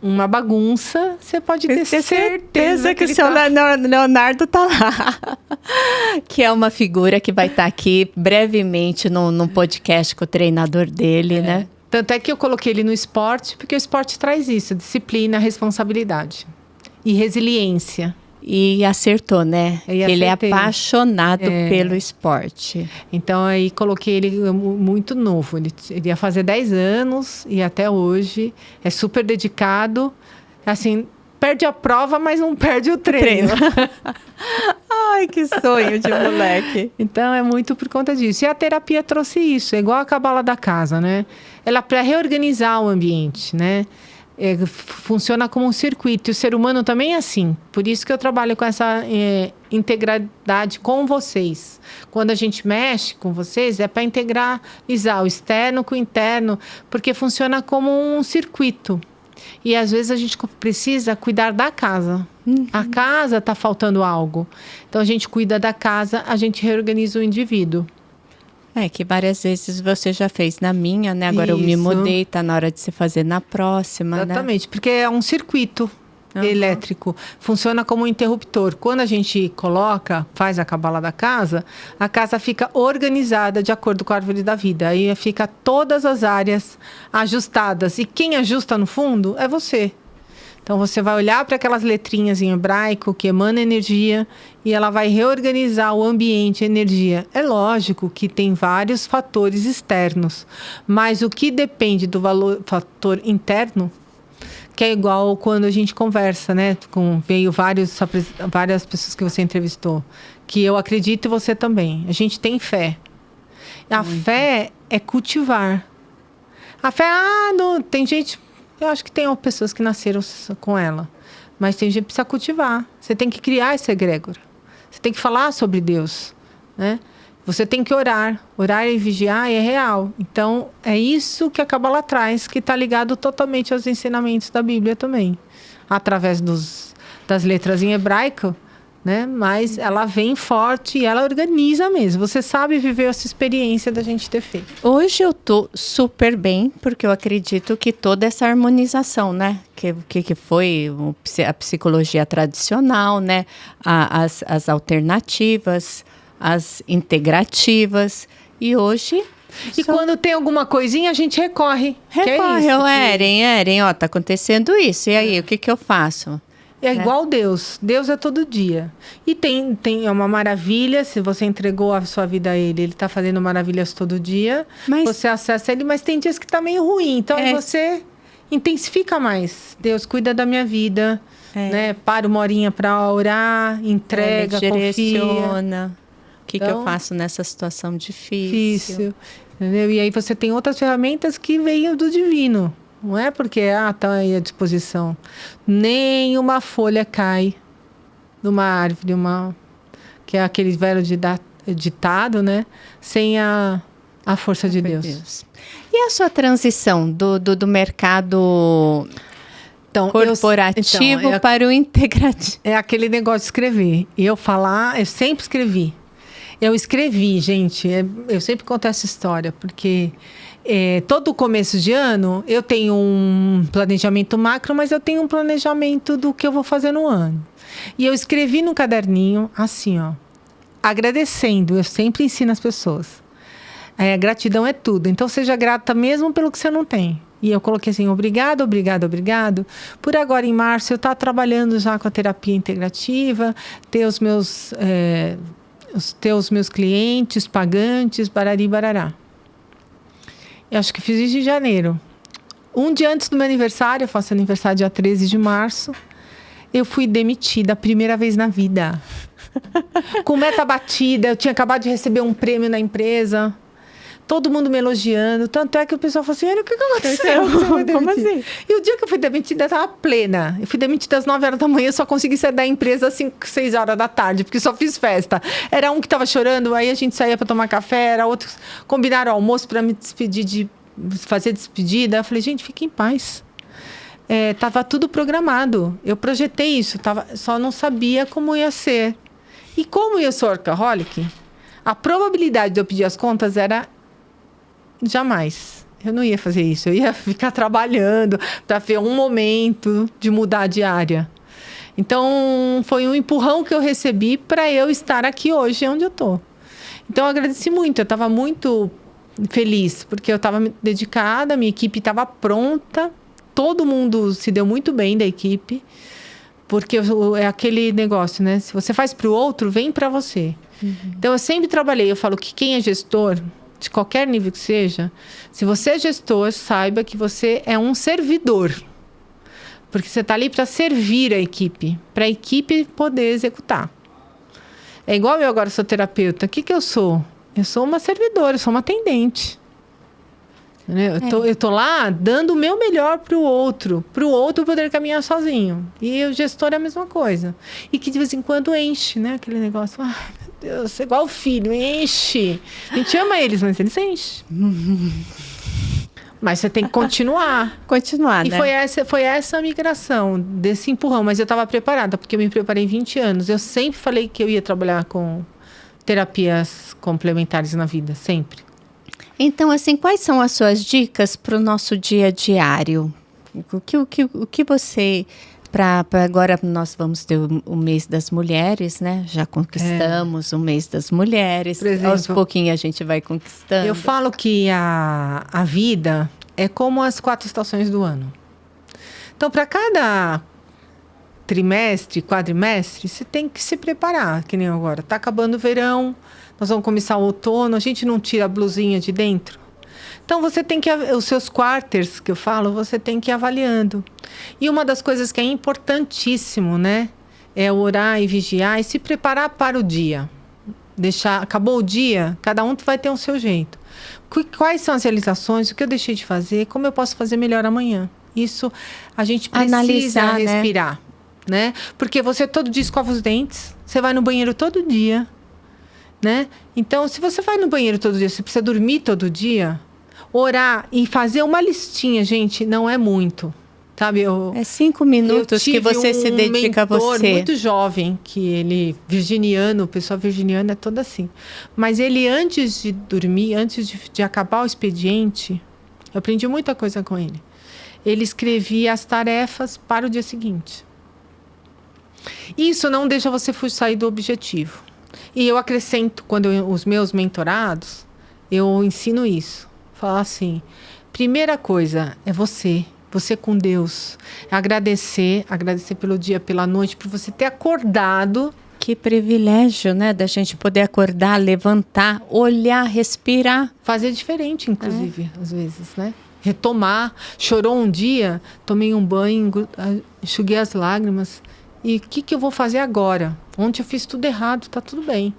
uma bagunça, você pode ter certeza que o seu Leonardo tá lá. Que é uma figura que vai estar aqui brevemente num podcast com o treinador dele, né? Tanto é que eu coloquei ele no esporte, porque o esporte traz isso, disciplina, responsabilidade e resiliência. E acertou, né? Ele é apaixonado pelo esporte. Então, aí coloquei ele muito novo. Ele ia fazer 10 anos e até hoje é super dedicado. Assim, perde a prova, mas não perde o treino. Ai, que sonho de moleque. Então, é muito por conta disso. E a terapia trouxe isso. É igual a cabala da casa, né? Ela para reorganizar o ambiente, né? Funciona como um circuito. E o ser humano também é assim. Por isso que eu trabalho com essa integralidade com vocês. Quando a gente mexe com vocês, é para integralizar o externo com o interno, porque funciona como um circuito. E às vezes a gente precisa cuidar da casa. A casa está faltando algo. Então a gente cuida da casa, a gente reorganiza o indivíduo. É, que várias vezes você já fez na minha, né? Agora eu me mudei, tá na hora de você fazer na próxima, Exatamente, porque é um circuito elétrico. Funciona como um interruptor. Quando a gente faz a cabala da casa, a casa fica organizada de acordo com a árvore da vida. Aí fica todas as áreas ajustadas. E quem ajusta no fundo é você. Então, você vai olhar para aquelas letrinhas em hebraico que emanam energia e ela vai reorganizar o ambiente, a energia. É lógico que tem vários fatores externos, mas o que depende do fator interno, que é igual quando a gente conversa, né? Veio várias pessoas que você entrevistou, que eu acredito e você também. A gente tem fé. A fé é cultivar. A fé, não, tem gente... Eu acho que tem pessoas que nasceram com ela. Mas tem gente que precisa cultivar. Você tem que criar essa egrégora. Você tem que falar sobre Deus, né? Você tem que orar. Orar e vigiar é real. Então, é isso que a Cabala traz, que está ligado totalmente aos ensinamentos da Bíblia também. Através das letras em hebraico, né? Mas ela vem forte e ela organiza mesmo. Você sabe viver essa experiência da gente ter feito. Hoje eu tô super bem, porque eu acredito que toda essa harmonização, né? Que foi a psicologia tradicional, né? As alternativas, as integrativas. E hoje... E quando tem alguma coisinha, a gente recorre. Recorre, Eren, ó, tá acontecendo isso. E aí, o que eu faço? É igual Deus. Deus é todo dia. E é uma maravilha. Se você entregou a sua vida a Ele, Ele está fazendo maravilhas todo dia. Você acessa Ele, mas tem dias que está meio ruim. Então, você intensifica mais. Deus, cuida da minha vida. Né? Para uma horinha para orar. Entrega, direciona. O que eu faço nessa situação difícil? Entendeu? E aí você tem outras ferramentas que vêm do divino. Não é porque está aí à disposição. Nenhuma folha cai numa árvore, que é aquele velho ditado, né? Sem a força de Deus. E a sua transição do mercado corporativo para o integrativo? É aquele negócio de escrever. Eu sempre escrevi. Eu escrevi, gente. Eu sempre conto essa história, porque... todo começo de ano, eu tenho um planejamento macro, mas eu tenho um planejamento do que eu vou fazer no ano. E eu escrevi no caderninho, assim, ó, agradecendo. Eu sempre ensino as pessoas. Gratidão é tudo. Então, seja grata mesmo pelo que você não tem. E eu coloquei assim, obrigado, obrigado, obrigado. Por agora, em março, eu estou trabalhando já com a terapia integrativa, ter os meus clientes, pagantes, barari, barará. Eu acho que fiz isso em janeiro. Um dia antes do meu aniversário, eu faço aniversário dia 13 de março, eu fui demitida a primeira vez na vida. Com meta batida, eu tinha acabado de receber um prêmio na empresa. Todo mundo me elogiando. Tanto é que o pessoal falou assim, olha, o que aconteceu? Como assim? E o dia que eu fui demitida, eu estava plena. Eu fui demitida às 9 horas da manhã, eu só consegui sair da empresa às 5, 6 horas da tarde, porque só fiz festa. Era um que estava chorando, aí a gente saía para tomar café, era outro. Combinaram almoço para me despedir, fazer despedida. Eu falei, gente, fique em paz. Tava tudo programado. Eu projetei isso, só não sabia como ia ser. E como eu sou workaholic, a probabilidade de eu pedir as contas era... Jamais. Eu não ia fazer isso. Eu ia ficar trabalhando para ver um momento de mudar de área. Então, foi um empurrão que eu recebi para eu estar aqui hoje, onde eu estou. Então, eu agradeci muito. Eu estava muito feliz, porque eu estava dedicada, minha equipe estava pronta. Todo mundo se deu muito bem da equipe. Porque é aquele negócio, né? Se você faz para o outro, vem para você. Uhum. Então, eu sempre trabalhei. Eu falo que quem é gestor... de qualquer nível que seja, se você é gestor, saiba que você é um servidor. Porque você está ali para servir a equipe, para a equipe poder executar. É igual eu agora sou terapeuta. O que eu sou? Eu sou uma servidora, eu sou uma atendente. Eu tô lá dando o meu melhor para o outro poder caminhar sozinho. E o gestor é a mesma coisa. E que de vez em quando enche, né? Aquele negócio... Deus, é igual o filho, enche. A gente ama eles, mas eles enchem. Mas você tem que continuar. Continuar, e né? Foi essa a migração, desse empurrão. Mas eu estava preparada, porque eu me preparei 20 anos. Eu sempre falei que eu ia trabalhar com terapias complementares na vida, sempre. Então, assim, quais são as suas dicas para o nosso dia diário? O que você... Para agora nós vamos ter o mês das mulheres, né? Já conquistamos o mês das mulheres. Por exemplo, aos pouquinhos a gente vai conquistando. Eu falo que a vida é como as 4 estações do ano. Então, para cada trimestre, quadrimestre, você tem que se preparar, que nem agora. Tá acabando o verão, nós vamos começar o outono, a gente não tira a blusinha de dentro. Então, você tem que... Os seus quarters, que eu falo, você tem que ir avaliando. E uma das coisas que é importantíssimo, né? É orar e vigiar e se preparar para o dia. Acabou o dia, cada um vai ter o seu jeito. Quais são as realizações, o que eu deixei de fazer, como eu posso fazer melhor amanhã. Isso a gente precisa analisar, respirar, né? Porque você todo dia escova os dentes, você vai no banheiro todo dia, né? Então, se você vai no banheiro todo dia, você precisa dormir todo dia, orar e fazer uma listinha, gente, não é muito. Sabe, é 5 minutos que você se dedica a você. Muito jovem, que ele, virginiano, o pessoal virginiano é todo assim. Mas ele, antes de dormir, antes de acabar o expediente, eu aprendi muita coisa com ele. Ele escrevia as tarefas para o dia seguinte. Isso não deixa você sair do objetivo. E eu acrescento, os meus mentorados, eu ensino isso. Falo assim, primeira coisa é você com Deus. Agradecer pelo dia, pela noite, por você ter acordado. Que privilégio, né? Da gente poder acordar, levantar, olhar, respirar. Fazer diferente, inclusive, às vezes, né? Retomar. Chorou um dia, tomei um banho, enxuguei as lágrimas. E o que eu vou fazer agora? Ontem eu fiz tudo errado, tá tudo bem,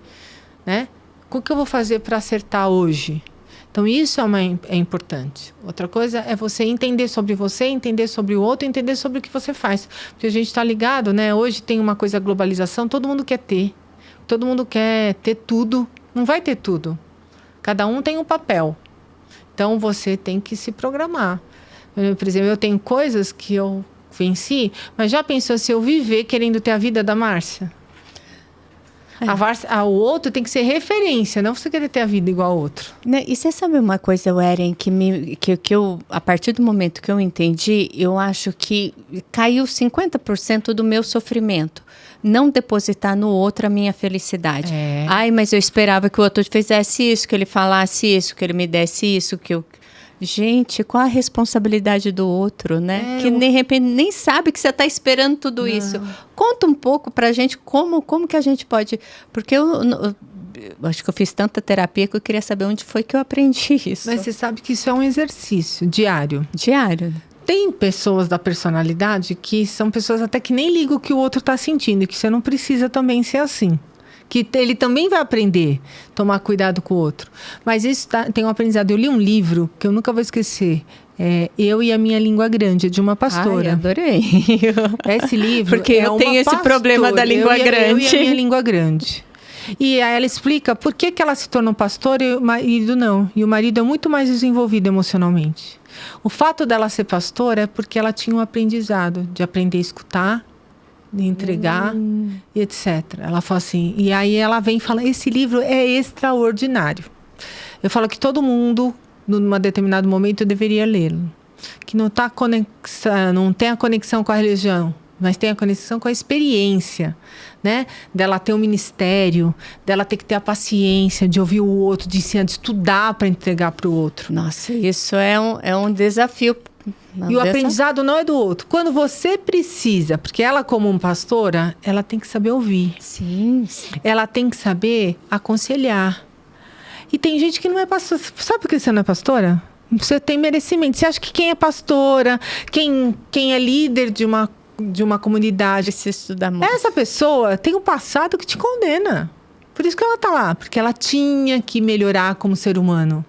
né? O que eu vou fazer para acertar hoje? Então, isso é importante. Outra coisa é você entender sobre você, entender sobre o outro, entender sobre o que você faz. Porque a gente está ligado, né? Hoje tem uma coisa, globalização, todo mundo quer ter. Todo mundo quer ter tudo. Não vai ter tudo. Cada um tem um papel. Então, você tem que se programar. Por exemplo, eu tenho coisas que eu venci, mas já pensou se eu viver querendo ter a vida da Márcia? O outro tem que ser referência, não você querer ter a vida igual ao outro. E você sabe uma coisa, Weren, que eu, a partir do momento que eu entendi, eu acho que caiu 50% do meu sofrimento. Não depositar no outro a minha felicidade. Ai, mas eu esperava que o outro fizesse isso, que ele falasse isso, que ele me desse isso, que eu... Gente, qual a responsabilidade do outro, né? Que de repente nem sabe que você está esperando tudo isso. Conta um pouco pra gente como que a gente pode... Porque eu acho que eu fiz tanta terapia que eu queria saber onde foi que eu aprendi isso. Mas você sabe que isso é um exercício diário. Diário. Tem pessoas da personalidade que são pessoas até que nem ligam o que o outro está sentindo, que você não precisa também ser assim. Que ele também vai aprender a tomar cuidado com o outro. Mas isso tem um aprendizado. Eu li um livro que eu nunca vou esquecer. Eu e a Minha Língua Grande, de uma pastora. Ai, adorei. Esse livro porque eu tenho esse problema da língua grande. Eu e a Minha Língua Grande. E aí ela explica por que ela se tornou pastora e o marido não. E o marido é muito mais desenvolvido emocionalmente. O fato dela ser pastora é porque ela tinha um aprendizado de aprender a escutar, de entregar e etc. Ela fala assim, e aí ela vem e fala, esse livro é extraordinário. Eu falo que todo mundo, num determinado momento, deveria lê-lo. Que não tem a conexão com a religião, mas tem a conexão com a experiência, né? Dela ter um ministério, dela ter que ter a paciência de ouvir o outro, de estudar para entregar para o outro. Nossa, isso é um desafio. E o aprendizado não é do outro. Quando você precisa, porque ela como uma pastora, ela tem que saber ouvir. Sim. Ela tem que saber aconselhar. E tem gente que não é pastora. Sabe por que você não é pastora? Você tem merecimento. Você acha que quem é pastora, quem é líder de uma comunidade, precisa estudar muito. Essa pessoa tem um passado que te condena. Por isso que ela está lá. Porque ela tinha que melhorar como ser humano.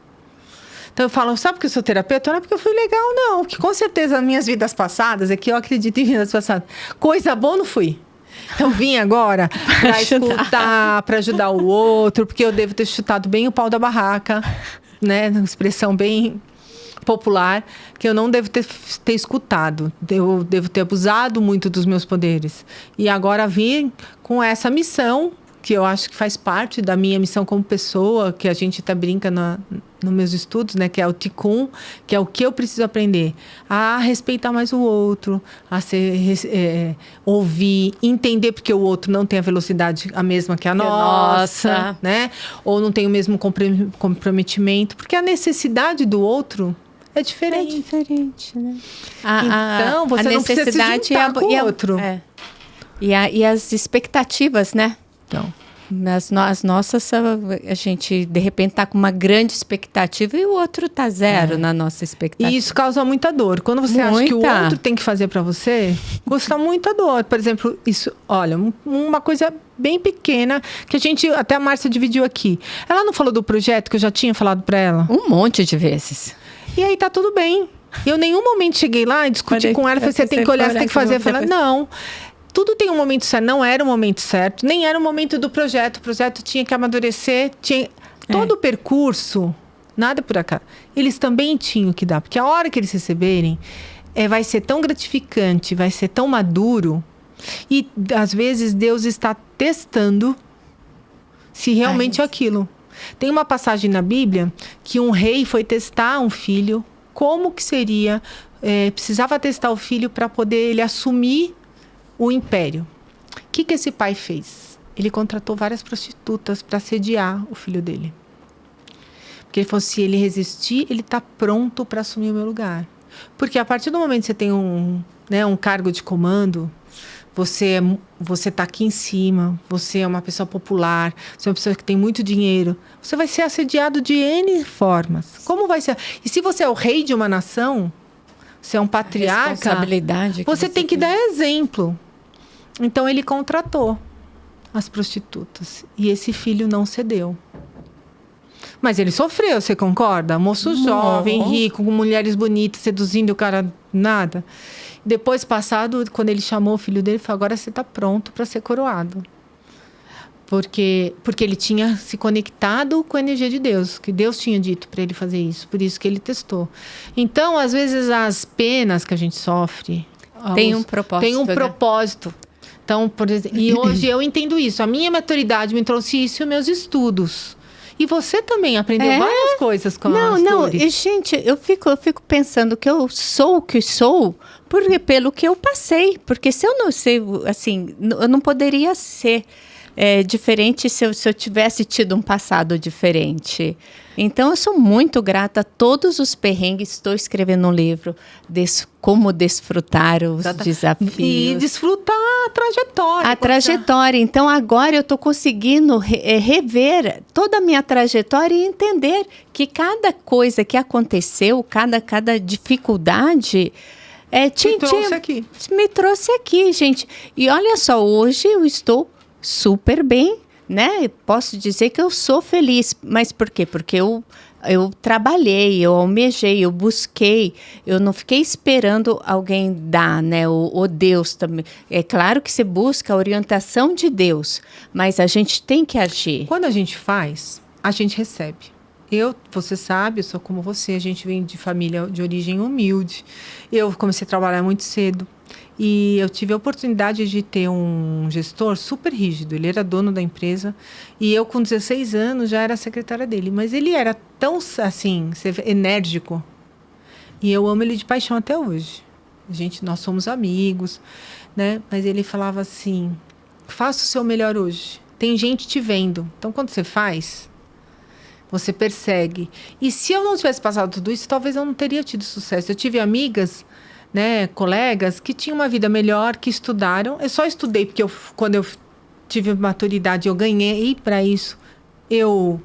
Então eu falo, sabe porque eu sou terapeuta? Não é porque eu fui legal, não. Que com certeza as minhas vidas passadas, é que eu acredito em vidas passadas. Coisa boa não fui. Então vim agora para escutar, para ajudar o outro, porque eu devo ter chutado bem o pau da barraca, né? Uma expressão bem popular, que eu não devo ter escutado. Eu devo ter abusado muito dos meus poderes. E agora vim com essa missão, que eu acho que faz parte da minha missão como pessoa, que a gente até brinca nos meus estudos, né? Que é o Tikkun, que é o que eu preciso aprender. A respeitar mais o outro, a ouvir, entender porque o outro não tem a velocidade a mesma que a nossa, né? Ou não tem o mesmo comprometimento. Porque a necessidade do outro é diferente. É diferente, né? Então, você não precisa se juntar com o outro. E as expectativas, né? Então... As nossas, a gente de repente tá com uma grande expectativa e o outro tá zero na nossa expectativa. E isso causa muita dor. Quando você acha que o outro tem que fazer para você, custa muita dor. Por exemplo, isso, olha, uma coisa bem pequena que até a Márcia dividiu aqui. Ela não falou do projeto que eu já tinha falado para ela? Um monte de vezes. E aí tá tudo bem. Eu em nenhum momento cheguei lá e discuti com ela, falei, você tem que olhar, você tem que fazer. Eu falei, não. Tudo tem um momento certo, não era o momento certo, nem era o momento do projeto. O projeto tinha que amadurecer, todo o percurso, nada por acaso. Eles também tinham que dar, porque a hora que eles receberem, vai ser tão gratificante, vai ser tão maduro. E, às vezes, Deus está testando se realmente é aquilo. Tem uma passagem na Bíblia que um rei foi testar um filho, como que seria, precisava testar o filho para poder ele assumir o império. O que esse pai fez? Ele contratou várias prostitutas para assediar o filho dele. Porque ele falou, se ele resistir, ele está pronto para assumir o meu lugar. Porque a partir do momento que você tem um cargo de comando, você está aqui em cima, você é uma pessoa popular, você é uma pessoa que tem muito dinheiro, você vai ser assediado de N formas. Como vai ser? E se você é o rei de uma nação, você é um patriarca, responsabilidade você tem que dar exemplo. Então, ele contratou as prostitutas. E esse filho não cedeu. Mas ele sofreu, você concorda? Moço jovem, rico, com mulheres bonitas, seduzindo o cara, nada. Depois, quando ele chamou o filho dele, ele falou, agora você está pronto para ser coroado. Porque ele tinha se conectado com a energia de Deus, que Deus tinha dito para ele fazer isso. Por isso que ele testou. Então, às vezes, as penas que a gente sofre... Tem um propósito. Tem um propósito. Então, por exemplo, e hoje eu entendo isso. A minha maturidade me trouxe isso e os meus estudos. E você também aprendeu várias coisas com as dores. E, gente, eu fico pensando que eu sou o que sou pelo que eu passei. Porque se eu não sei, assim, eu não poderia ser diferente se eu tivesse tido um passado diferente. Então, eu sou muito grata a todos os perrengues. Estou escrevendo um livro como desfrutar os desafios. E desfrutar a trajetória. A trajetória. Então, agora eu estou conseguindo rever toda a minha trajetória e entender que cada coisa que aconteceu, cada dificuldade... me trouxe aqui, gente. E olha só, hoje eu estou super bem, né? Posso dizer que eu sou feliz. Mas por quê? Porque eu trabalhei, eu almejei, eu busquei. Eu não fiquei esperando alguém dar, né? O Deus também. É claro que você busca a orientação de Deus, mas a gente tem que agir. Quando a gente faz, a gente recebe. Você sabe, eu sou como você, a gente vem de família de origem humilde. Eu comecei a trabalhar muito cedo. E eu tive a oportunidade de ter um gestor super rígido. Ele era dono da empresa. E eu, com 16 anos, já era secretária dele. Mas ele era tão, assim, enérgico. E eu amo ele de paixão até hoje. Nós somos amigos, né? Mas ele falava assim, faça o seu melhor hoje. Tem gente te vendo. Então, quando você faz, você persegue. E se eu não tivesse passado tudo isso, talvez eu não teria tido sucesso. Eu tive amigas... né, colegas que tinham uma vida melhor, que estudaram. Eu só estudei porque quando eu tive maturidade, eu ganhei para isso. Eu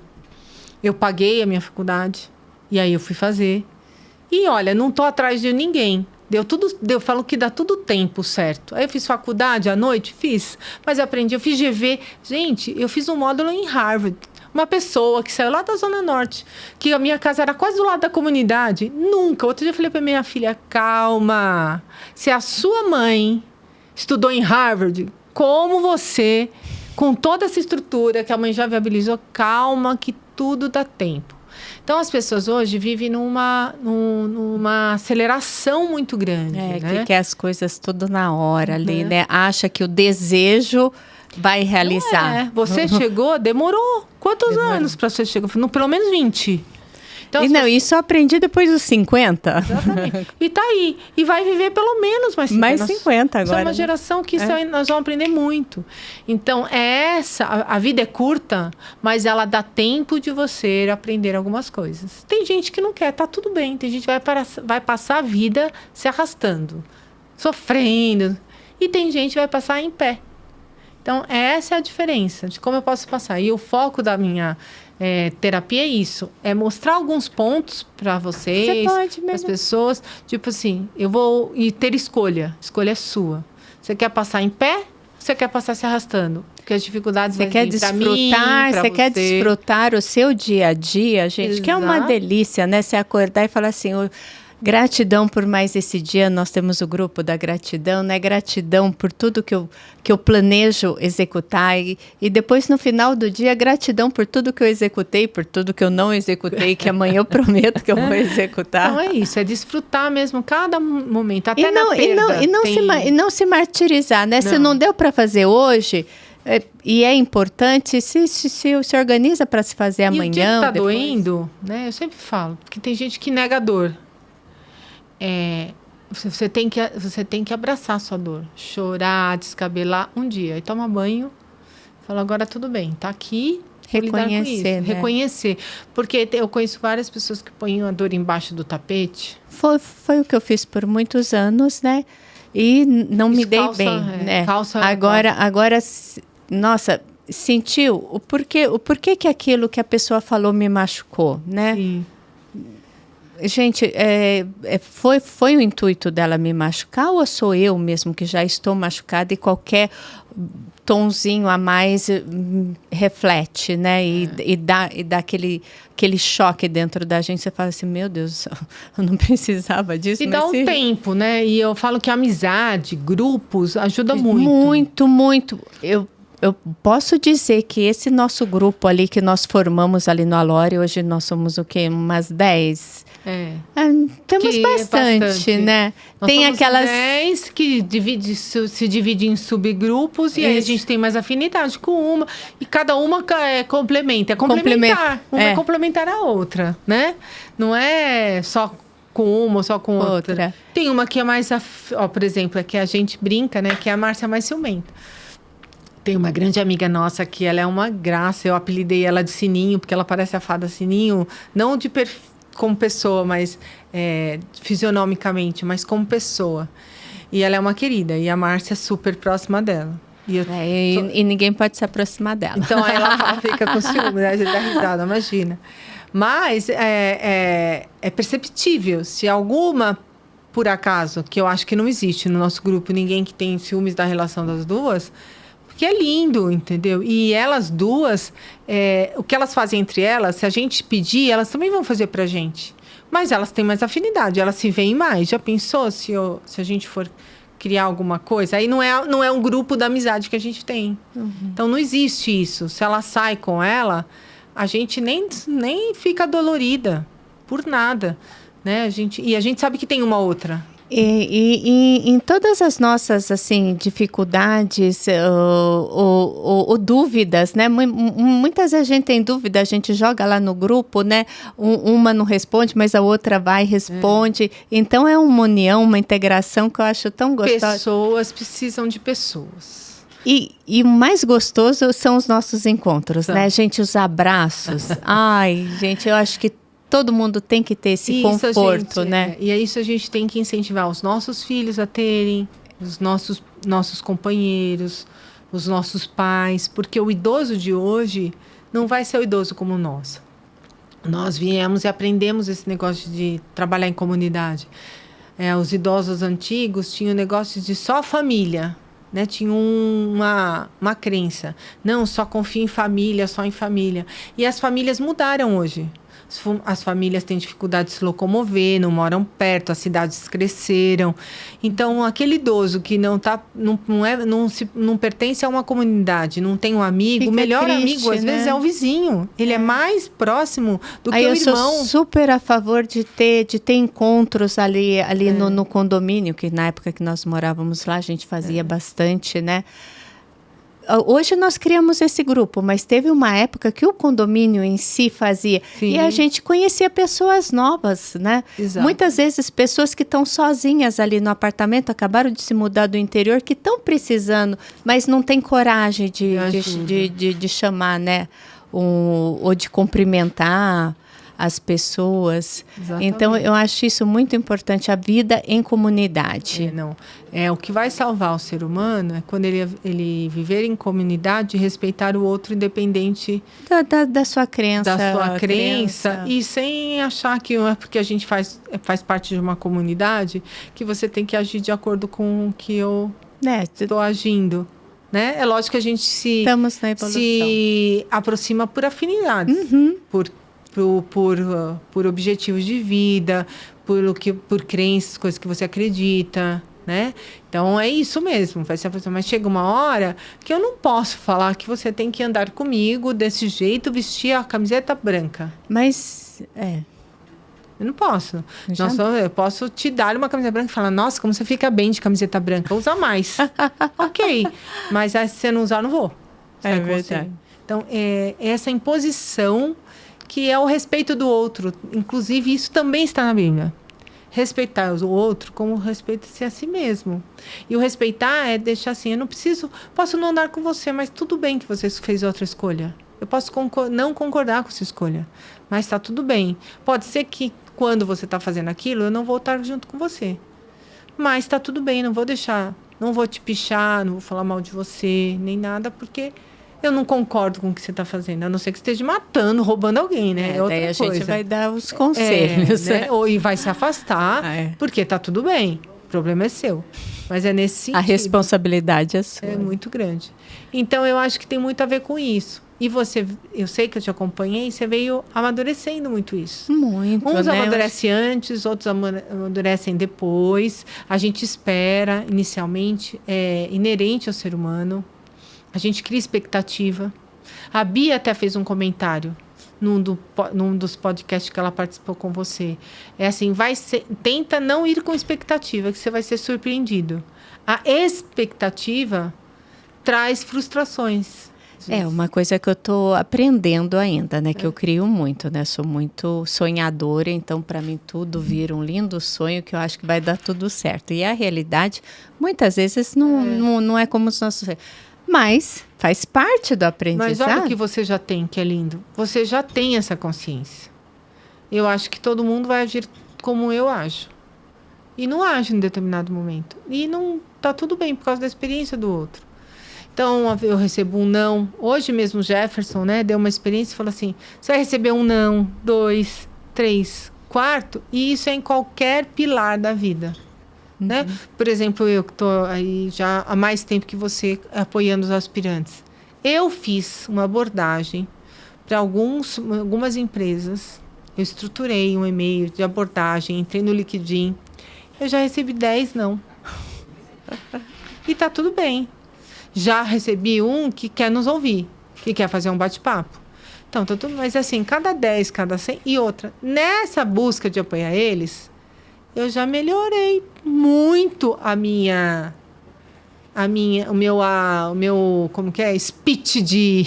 paguei a minha faculdade e aí eu fui fazer. E olha, não tô atrás de ninguém. Eu falo que dá tudo tempo certo. Aí eu fiz faculdade à noite, mas eu aprendi, eu fiz GV. Gente, eu fiz um módulo em Harvard. Uma pessoa que saiu lá da Zona Norte, que a minha casa era quase do lado da comunidade. Nunca. Outro dia eu falei para minha filha, calma. Se a sua mãe estudou em Harvard, como você, com toda essa estrutura que a mãe já viabilizou, calma que tudo dá tempo. Então, as pessoas hoje vivem numa aceleração muito grande. Que quer as coisas tudo na hora ali, né? Acha que o desejo... vai realizar. Você chegou, demorou. Quantos anos para você chegar? Pelo menos 20. Então, isso eu aprendi depois dos 50. Exatamente. E tá aí. E vai viver pelo menos mais 50. Mais 50 agora. Nós somos uma geração que nós vamos aprender muito. Então, a vida é curta, mas ela dá tempo de você aprender algumas coisas. Tem gente que não quer, tá tudo bem. Tem gente que vai passar a vida se arrastando, sofrendo. E tem gente que vai passar em pé. Então, essa é a diferença de como eu posso passar. E o foco da minha terapia é isso. É mostrar alguns pontos para vocês, para as pessoas. Tipo assim, eu vou ter escolha. Escolha é sua. Você quer passar em pé? Ou você quer passar se arrastando? Porque as dificuldades você quer desfrutar, você quer desfrutar o seu dia a dia, gente. Exato. Que é uma delícia, né? Você acordar e falar assim... Gratidão por mais esse dia, nós temos o grupo da gratidão, né? Gratidão por tudo que eu planejo executar e depois no final do dia, gratidão por tudo que eu executei, por tudo que eu não executei, que amanhã eu prometo que eu vou executar. Então é isso, é desfrutar mesmo cada momento, até na perda. E não se martirizar, né? Não. Se não deu para fazer hoje... E é importante, se organiza para se fazer amanhã. E o dia que tá doendo, né? Eu sempre falo, porque tem gente que nega a dor. Você tem que abraçar a sua dor, chorar, descabelar um dia, e toma banho, fala, agora tudo bem, tá aqui, reconhecer, né? Reconhecer, porque eu conheço várias pessoas que põem a dor embaixo do tapete. Foi o que eu fiz por muitos anos, né? E não me dei bem, né? Agora, nossa, sentiu o porquê que aquilo que a pessoa falou me machucou, né? Sim. Gente, foi o intuito dela me machucar ou sou eu mesmo que já estou machucada e qualquer tonzinho a mais reflete, né? E dá aquele choque dentro da gente. Você fala assim, meu Deus, eu não precisava disso. E dá um tempo, né? E eu falo que a amizade, grupos, ajuda muito. Muito, muito. Eu posso dizer que esse nosso grupo ali que nós formamos ali no Alore, hoje nós somos o quê? Umas 10? Temos bastante, né? Nós tem aquelas 10 que se dividem em subgrupos e aí a gente tem mais afinidade com uma e cada uma complementa, é complementar. Uma é complementar a outra, né? Não é só com uma ou só com outra. Tem uma que é mais, por exemplo, é que a gente brinca, né? Que é a Márcia mais ciumenta. Tem uma grande amiga nossa que ela é uma graça. Eu apelidei ela de Sininho, porque ela parece a fada Sininho, não como pessoa, mas fisionomicamente, mas como pessoa. E ela é uma querida, e a Márcia é super próxima dela. E ninguém pode se aproximar dela. Então ela fica com ciúme, né? A gente dá risada, imagina. Mas é perceptível, se alguma, por acaso, que eu acho que não existe no nosso grupo, ninguém que tem ciúmes da relação das duas... Que é lindo, entendeu? E elas duas, o que elas fazem entre elas, se a gente pedir, elas também vão fazer pra gente. Mas elas têm mais afinidade, elas se veem mais. Já pensou se a gente for criar alguma coisa? Aí não é um grupo da amizade que a gente tem. Uhum. Então não existe isso. Se ela sai com ela, a gente nem fica dolorida por nada, né? A gente sabe que tem uma outra. E em todas as nossas assim dificuldades ou dúvidas, né? Muitas vezes a gente tem dúvida, a gente joga lá no grupo, né? Uma não responde, mas a outra vai e responde. Então é uma união, uma integração que eu acho tão gostosa. Pessoas precisam de pessoas. E o mais gostoso são os nossos encontros, né, gente? Os abraços. Ai, gente, eu acho que todo mundo tem que ter esse conforto, né? E é isso, a gente tem que incentivar os nossos filhos a terem, os nossos companheiros, os nossos pais, porque o idoso de hoje não vai ser o idoso como nós. Nós viemos e aprendemos esse negócio de trabalhar em comunidade. Os idosos antigos tinham negócios de só família, né? Tinha uma crença. Não, só confia em família, só em família. E as famílias mudaram hoje. As famílias têm dificuldade de se locomover, não moram perto, as cidades cresceram. Então, aquele idoso que não pertence a uma comunidade, não tem um amigo, o melhor amigo, às vezes, é o vizinho. Ele é mais próximo do que o irmão. Eu sou super a favor de ter encontros ali no condomínio, que na época que nós morávamos lá, a gente fazia bastante, né? Hoje nós criamos esse grupo, mas teve uma época que o condomínio em si fazia. Sim. E a gente conhecia pessoas novas, né? Exato. Muitas vezes pessoas que estão sozinhas ali no apartamento, acabaram de se mudar do interior, que estão precisando, mas não tem coragem de chamar, né? Ou de cumprimentar as pessoas. Exatamente. Então, eu acho isso muito importante, a vida em comunidade. O que vai salvar o ser humano é quando ele viver em comunidade e respeitar o outro independente Da sua crença. da sua crença. E sem achar que não é porque a gente faz parte de uma comunidade que você tem que agir de acordo com o que eu estou agindo. Né? É lógico que a gente se aproxima por afinidades, por objetivos de vida, por crenças, coisas que você acredita, né? Então é isso mesmo, vai ser a pessoa. Mas chega uma hora que eu não posso falar que você tem que andar comigo desse jeito, vestir a camiseta branca. Mas eu não posso. Eu posso te dar uma camiseta branca e falar, nossa, como você fica bem de camiseta branca, usa mais. Ok, mas se você não usar, eu não vou. É verdade. Então, essa imposição que é o respeito do outro. Inclusive, isso também está na Bíblia. Respeitar o outro como respeita-se a si mesmo. E o respeitar é deixar assim, posso não andar com você, mas tudo bem que você fez outra escolha. Eu posso não concordar com essa escolha, mas está tudo bem. Pode ser que quando você está fazendo aquilo, eu não vou estar junto com você. Mas está tudo bem, não vou te pichar, não vou falar mal de você, nem nada, porque eu não concordo com o que você está fazendo, a não ser que esteja matando, roubando alguém, né? Daí a gente vai dar os conselhos. Né? E vai se afastar, porque está tudo bem, o problema é seu. Mas é nesse sentido. A responsabilidade é sua. É muito grande. Então, eu acho que tem muito a ver com isso. E eu sei que eu te acompanhei, você veio amadurecendo muito isso. Muito, Uns amadurecem antes, outros amadurecem depois. A gente espera, inicialmente, é inerente ao ser humano. A gente cria expectativa. A Bia até fez um comentário num dos podcasts que ela participou com você. É assim, tenta não ir com expectativa, que você vai ser surpreendido. A expectativa traz frustrações. Uma coisa que eu estou aprendendo ainda, né? Que eu crio muito, né? Sou muito sonhadora, então para mim tudo vira um lindo sonho que eu acho que vai dar tudo certo. E a realidade, muitas vezes, não é como os nossos... Mas faz parte do aprendizado. Mas olha o que você já tem, que é lindo. Você já tem essa consciência. Eu acho que todo mundo vai agir como eu ajo. E não age em determinado momento. E não tá tudo bem por causa da experiência do outro. Então, eu recebo um não. Hoje mesmo o Jefferson, né, deu uma experiência e falou assim, você vai receber um não, 2, 3, 4, e isso é em qualquer pilar da vida. Né? Por exemplo, eu que estou aí já há mais tempo que você apoiando os aspirantes. Eu fiz uma abordagem para algumas empresas. Eu estruturei um e-mail de abordagem, entrei no LinkedIn. Eu já recebi 10 não. E tá tudo bem. Já recebi um que quer nos ouvir, que quer fazer um bate-papo. Então, tá tudo, mas assim, cada 10, cada 100 e outra. Nessa busca de apoiar eles, eu já melhorei muito o meu, como que é? Speech de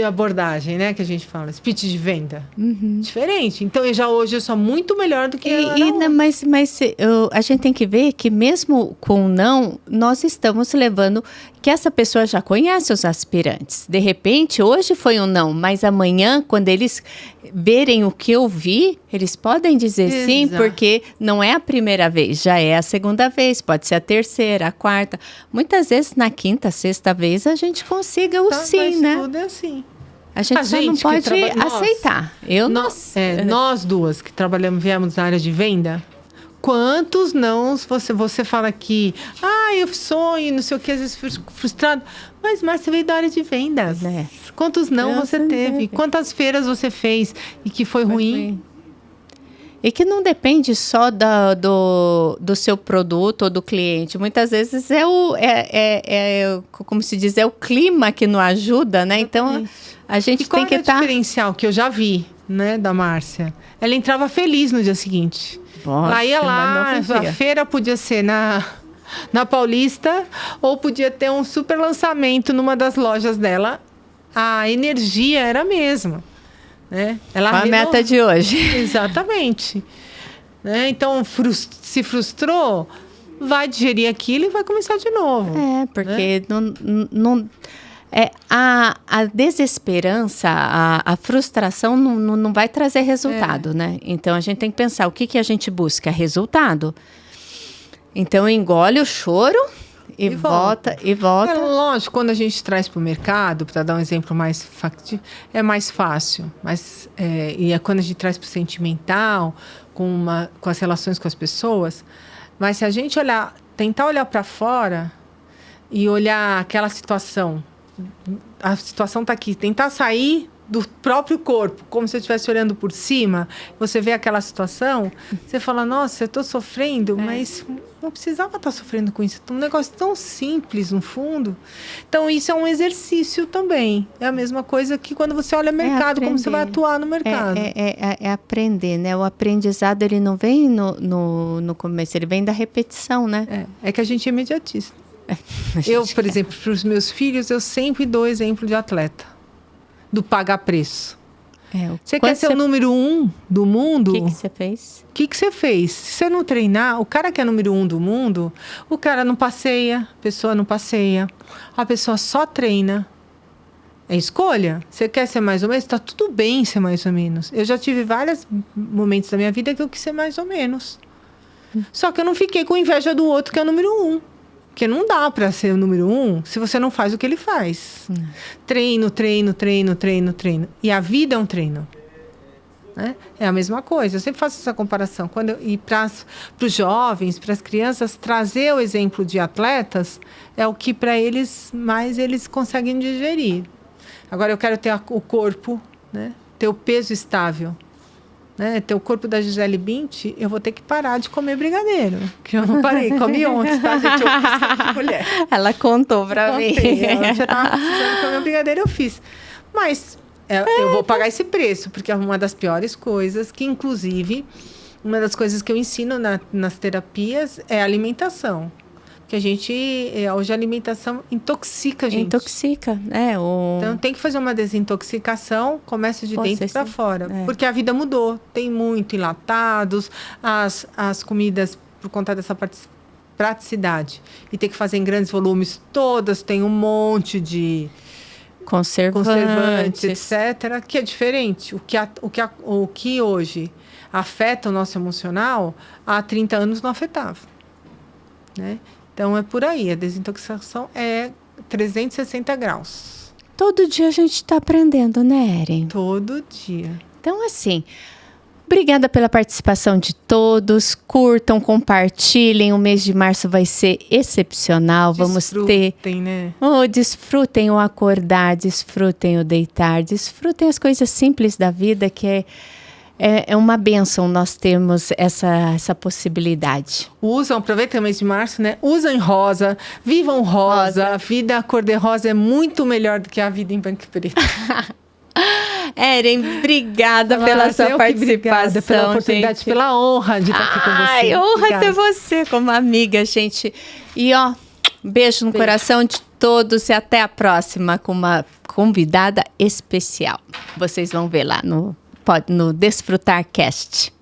abordagem, né? Que a gente fala, speech de venda. Diferente. Então, hoje eu sou muito melhor do que mas a gente tem que ver que mesmo com não, nós estamos levando que essa pessoa já conhece os aspirantes. De repente, hoje foi um não, mas amanhã, quando eles verem o que eu vi, eles podem dizer sim, porque não é a primeira vez, já é a segunda vez, pode ser a terceira, a quarta. Muitas vezes, na quinta, sexta vez, a gente consiga o sim, né? Tudo é assim. A gente só não pode aceitar. Nós duas que viemos na área de venda, quantos nãos você fala aqui, eu sonho, não sei o que, às vezes fico frustrado. Mas você veio da área de vendas. Quantos não você teve? Quantas feiras você fez e que foi ruim? E que não depende só do seu produto ou do cliente. Muitas vezes como se diz, é o clima que não ajuda, né? Então, a gente tem que estar... Qual é o diferencial que eu já vi, né, da Márcia? Ela entrava feliz no dia seguinte. Nossa, ela ia lá, a feira podia ser na Paulista, ou podia ter um super lançamento numa das lojas dela. A energia era a mesma, né? A meta de hoje. Exatamente. Né? Então, se frustrou, vai digerir aquilo e vai começar de novo. Porque não a desesperança, a frustração não vai trazer resultado, né? Então, a gente tem que pensar, o que a gente busca? Resultado. Então, engole o choro e volta. É lógico, quando a gente traz para o mercado, para dar um exemplo mais factível, é mais fácil. Mas, quando a gente traz para o sentimental, com as relações com as pessoas. Mas se a gente tentar olhar para fora e olhar aquela situação, a situação está aqui, tentar sair do próprio corpo, como se eu estivesse olhando por cima, você vê aquela situação, você fala, nossa, eu estou sofrendo, mas não precisava estar sofrendo com isso. É um negócio tão simples, no fundo. Então, isso é um exercício também. É a mesma coisa que quando você olha mercado, como você vai atuar no mercado. É aprender, né? O aprendizado, ele não vem no começo, ele vem da repetição, né? É que a gente é imediatista. Eu, por exemplo, para os meus filhos, eu sempre dou exemplo de atleta. Do pagar preço. Você quer ser o número 1 do mundo? O que você fez? O que você fez? Se você não treinar, o cara que é número 1 do mundo, o cara não passeia, a pessoa não passeia, a pessoa só treina. É escolha. Você quer ser mais ou menos? Está tudo bem ser mais ou menos. Eu já tive vários momentos da minha vida que eu quis ser mais ou menos. Só que eu não fiquei com inveja do outro que é o número 1. Porque não dá para ser o número 1 se você não faz o que ele faz. Treino. E a vida é um treino. Né? É a mesma coisa. Eu sempre faço essa comparação. E para os jovens, para as crianças, trazer o exemplo de atletas é o que para eles mais eles conseguem digerir. Agora, eu quero ter o corpo, né? Ter o peso estável. Né, ter o corpo da Gisele Bündchen, eu vou ter que parar de comer brigadeiro. Que eu não parei, comi ontem, tá, gente? Eu fiz de mulher. Ela contou pra mim. Ela já estava precisando comer o brigadeiro, eu fiz. Mas eu vou pagar esse preço, porque é uma das piores coisas, que inclusive, uma das coisas que eu ensino nas terapias é a alimentação. Que a gente, hoje a alimentação intoxica a gente. Intoxica, Então tem que fazer uma desintoxicação, começa de dentro para fora. Porque a vida mudou, tem muito enlatados, as comidas, por conta dessa praticidade, e ter que fazer em grandes volumes, todas têm um monte de conservantes, etc., que é diferente. O que hoje afeta o nosso emocional, há 30 anos não afetava. Né? Então, é por aí. A desintoxicação é 360 graus. Todo dia a gente está aprendendo, né, Eren? Todo dia. Então, assim, obrigada pela participação de todos. Curtam, compartilhem. O mês de março vai ser excepcional. Desfrutem, né? Desfrutem o acordar, desfrutem o deitar, desfrutem as coisas simples da vida, que é uma bênção nós termos essa possibilidade. Aproveitem o mês de março, né? Usem rosa, vivam rosa. A vida cor-de-rosa é muito melhor do que a vida em branco e preto. Eren, obrigada pela sua participação, pela oportunidade, gente. Pela honra de estar aqui com você. Ai, honra ter você como amiga, gente. E beijo no coração de todos e até a próxima com uma convidada especial. Vocês vão ver lá no Desfrutar Cast.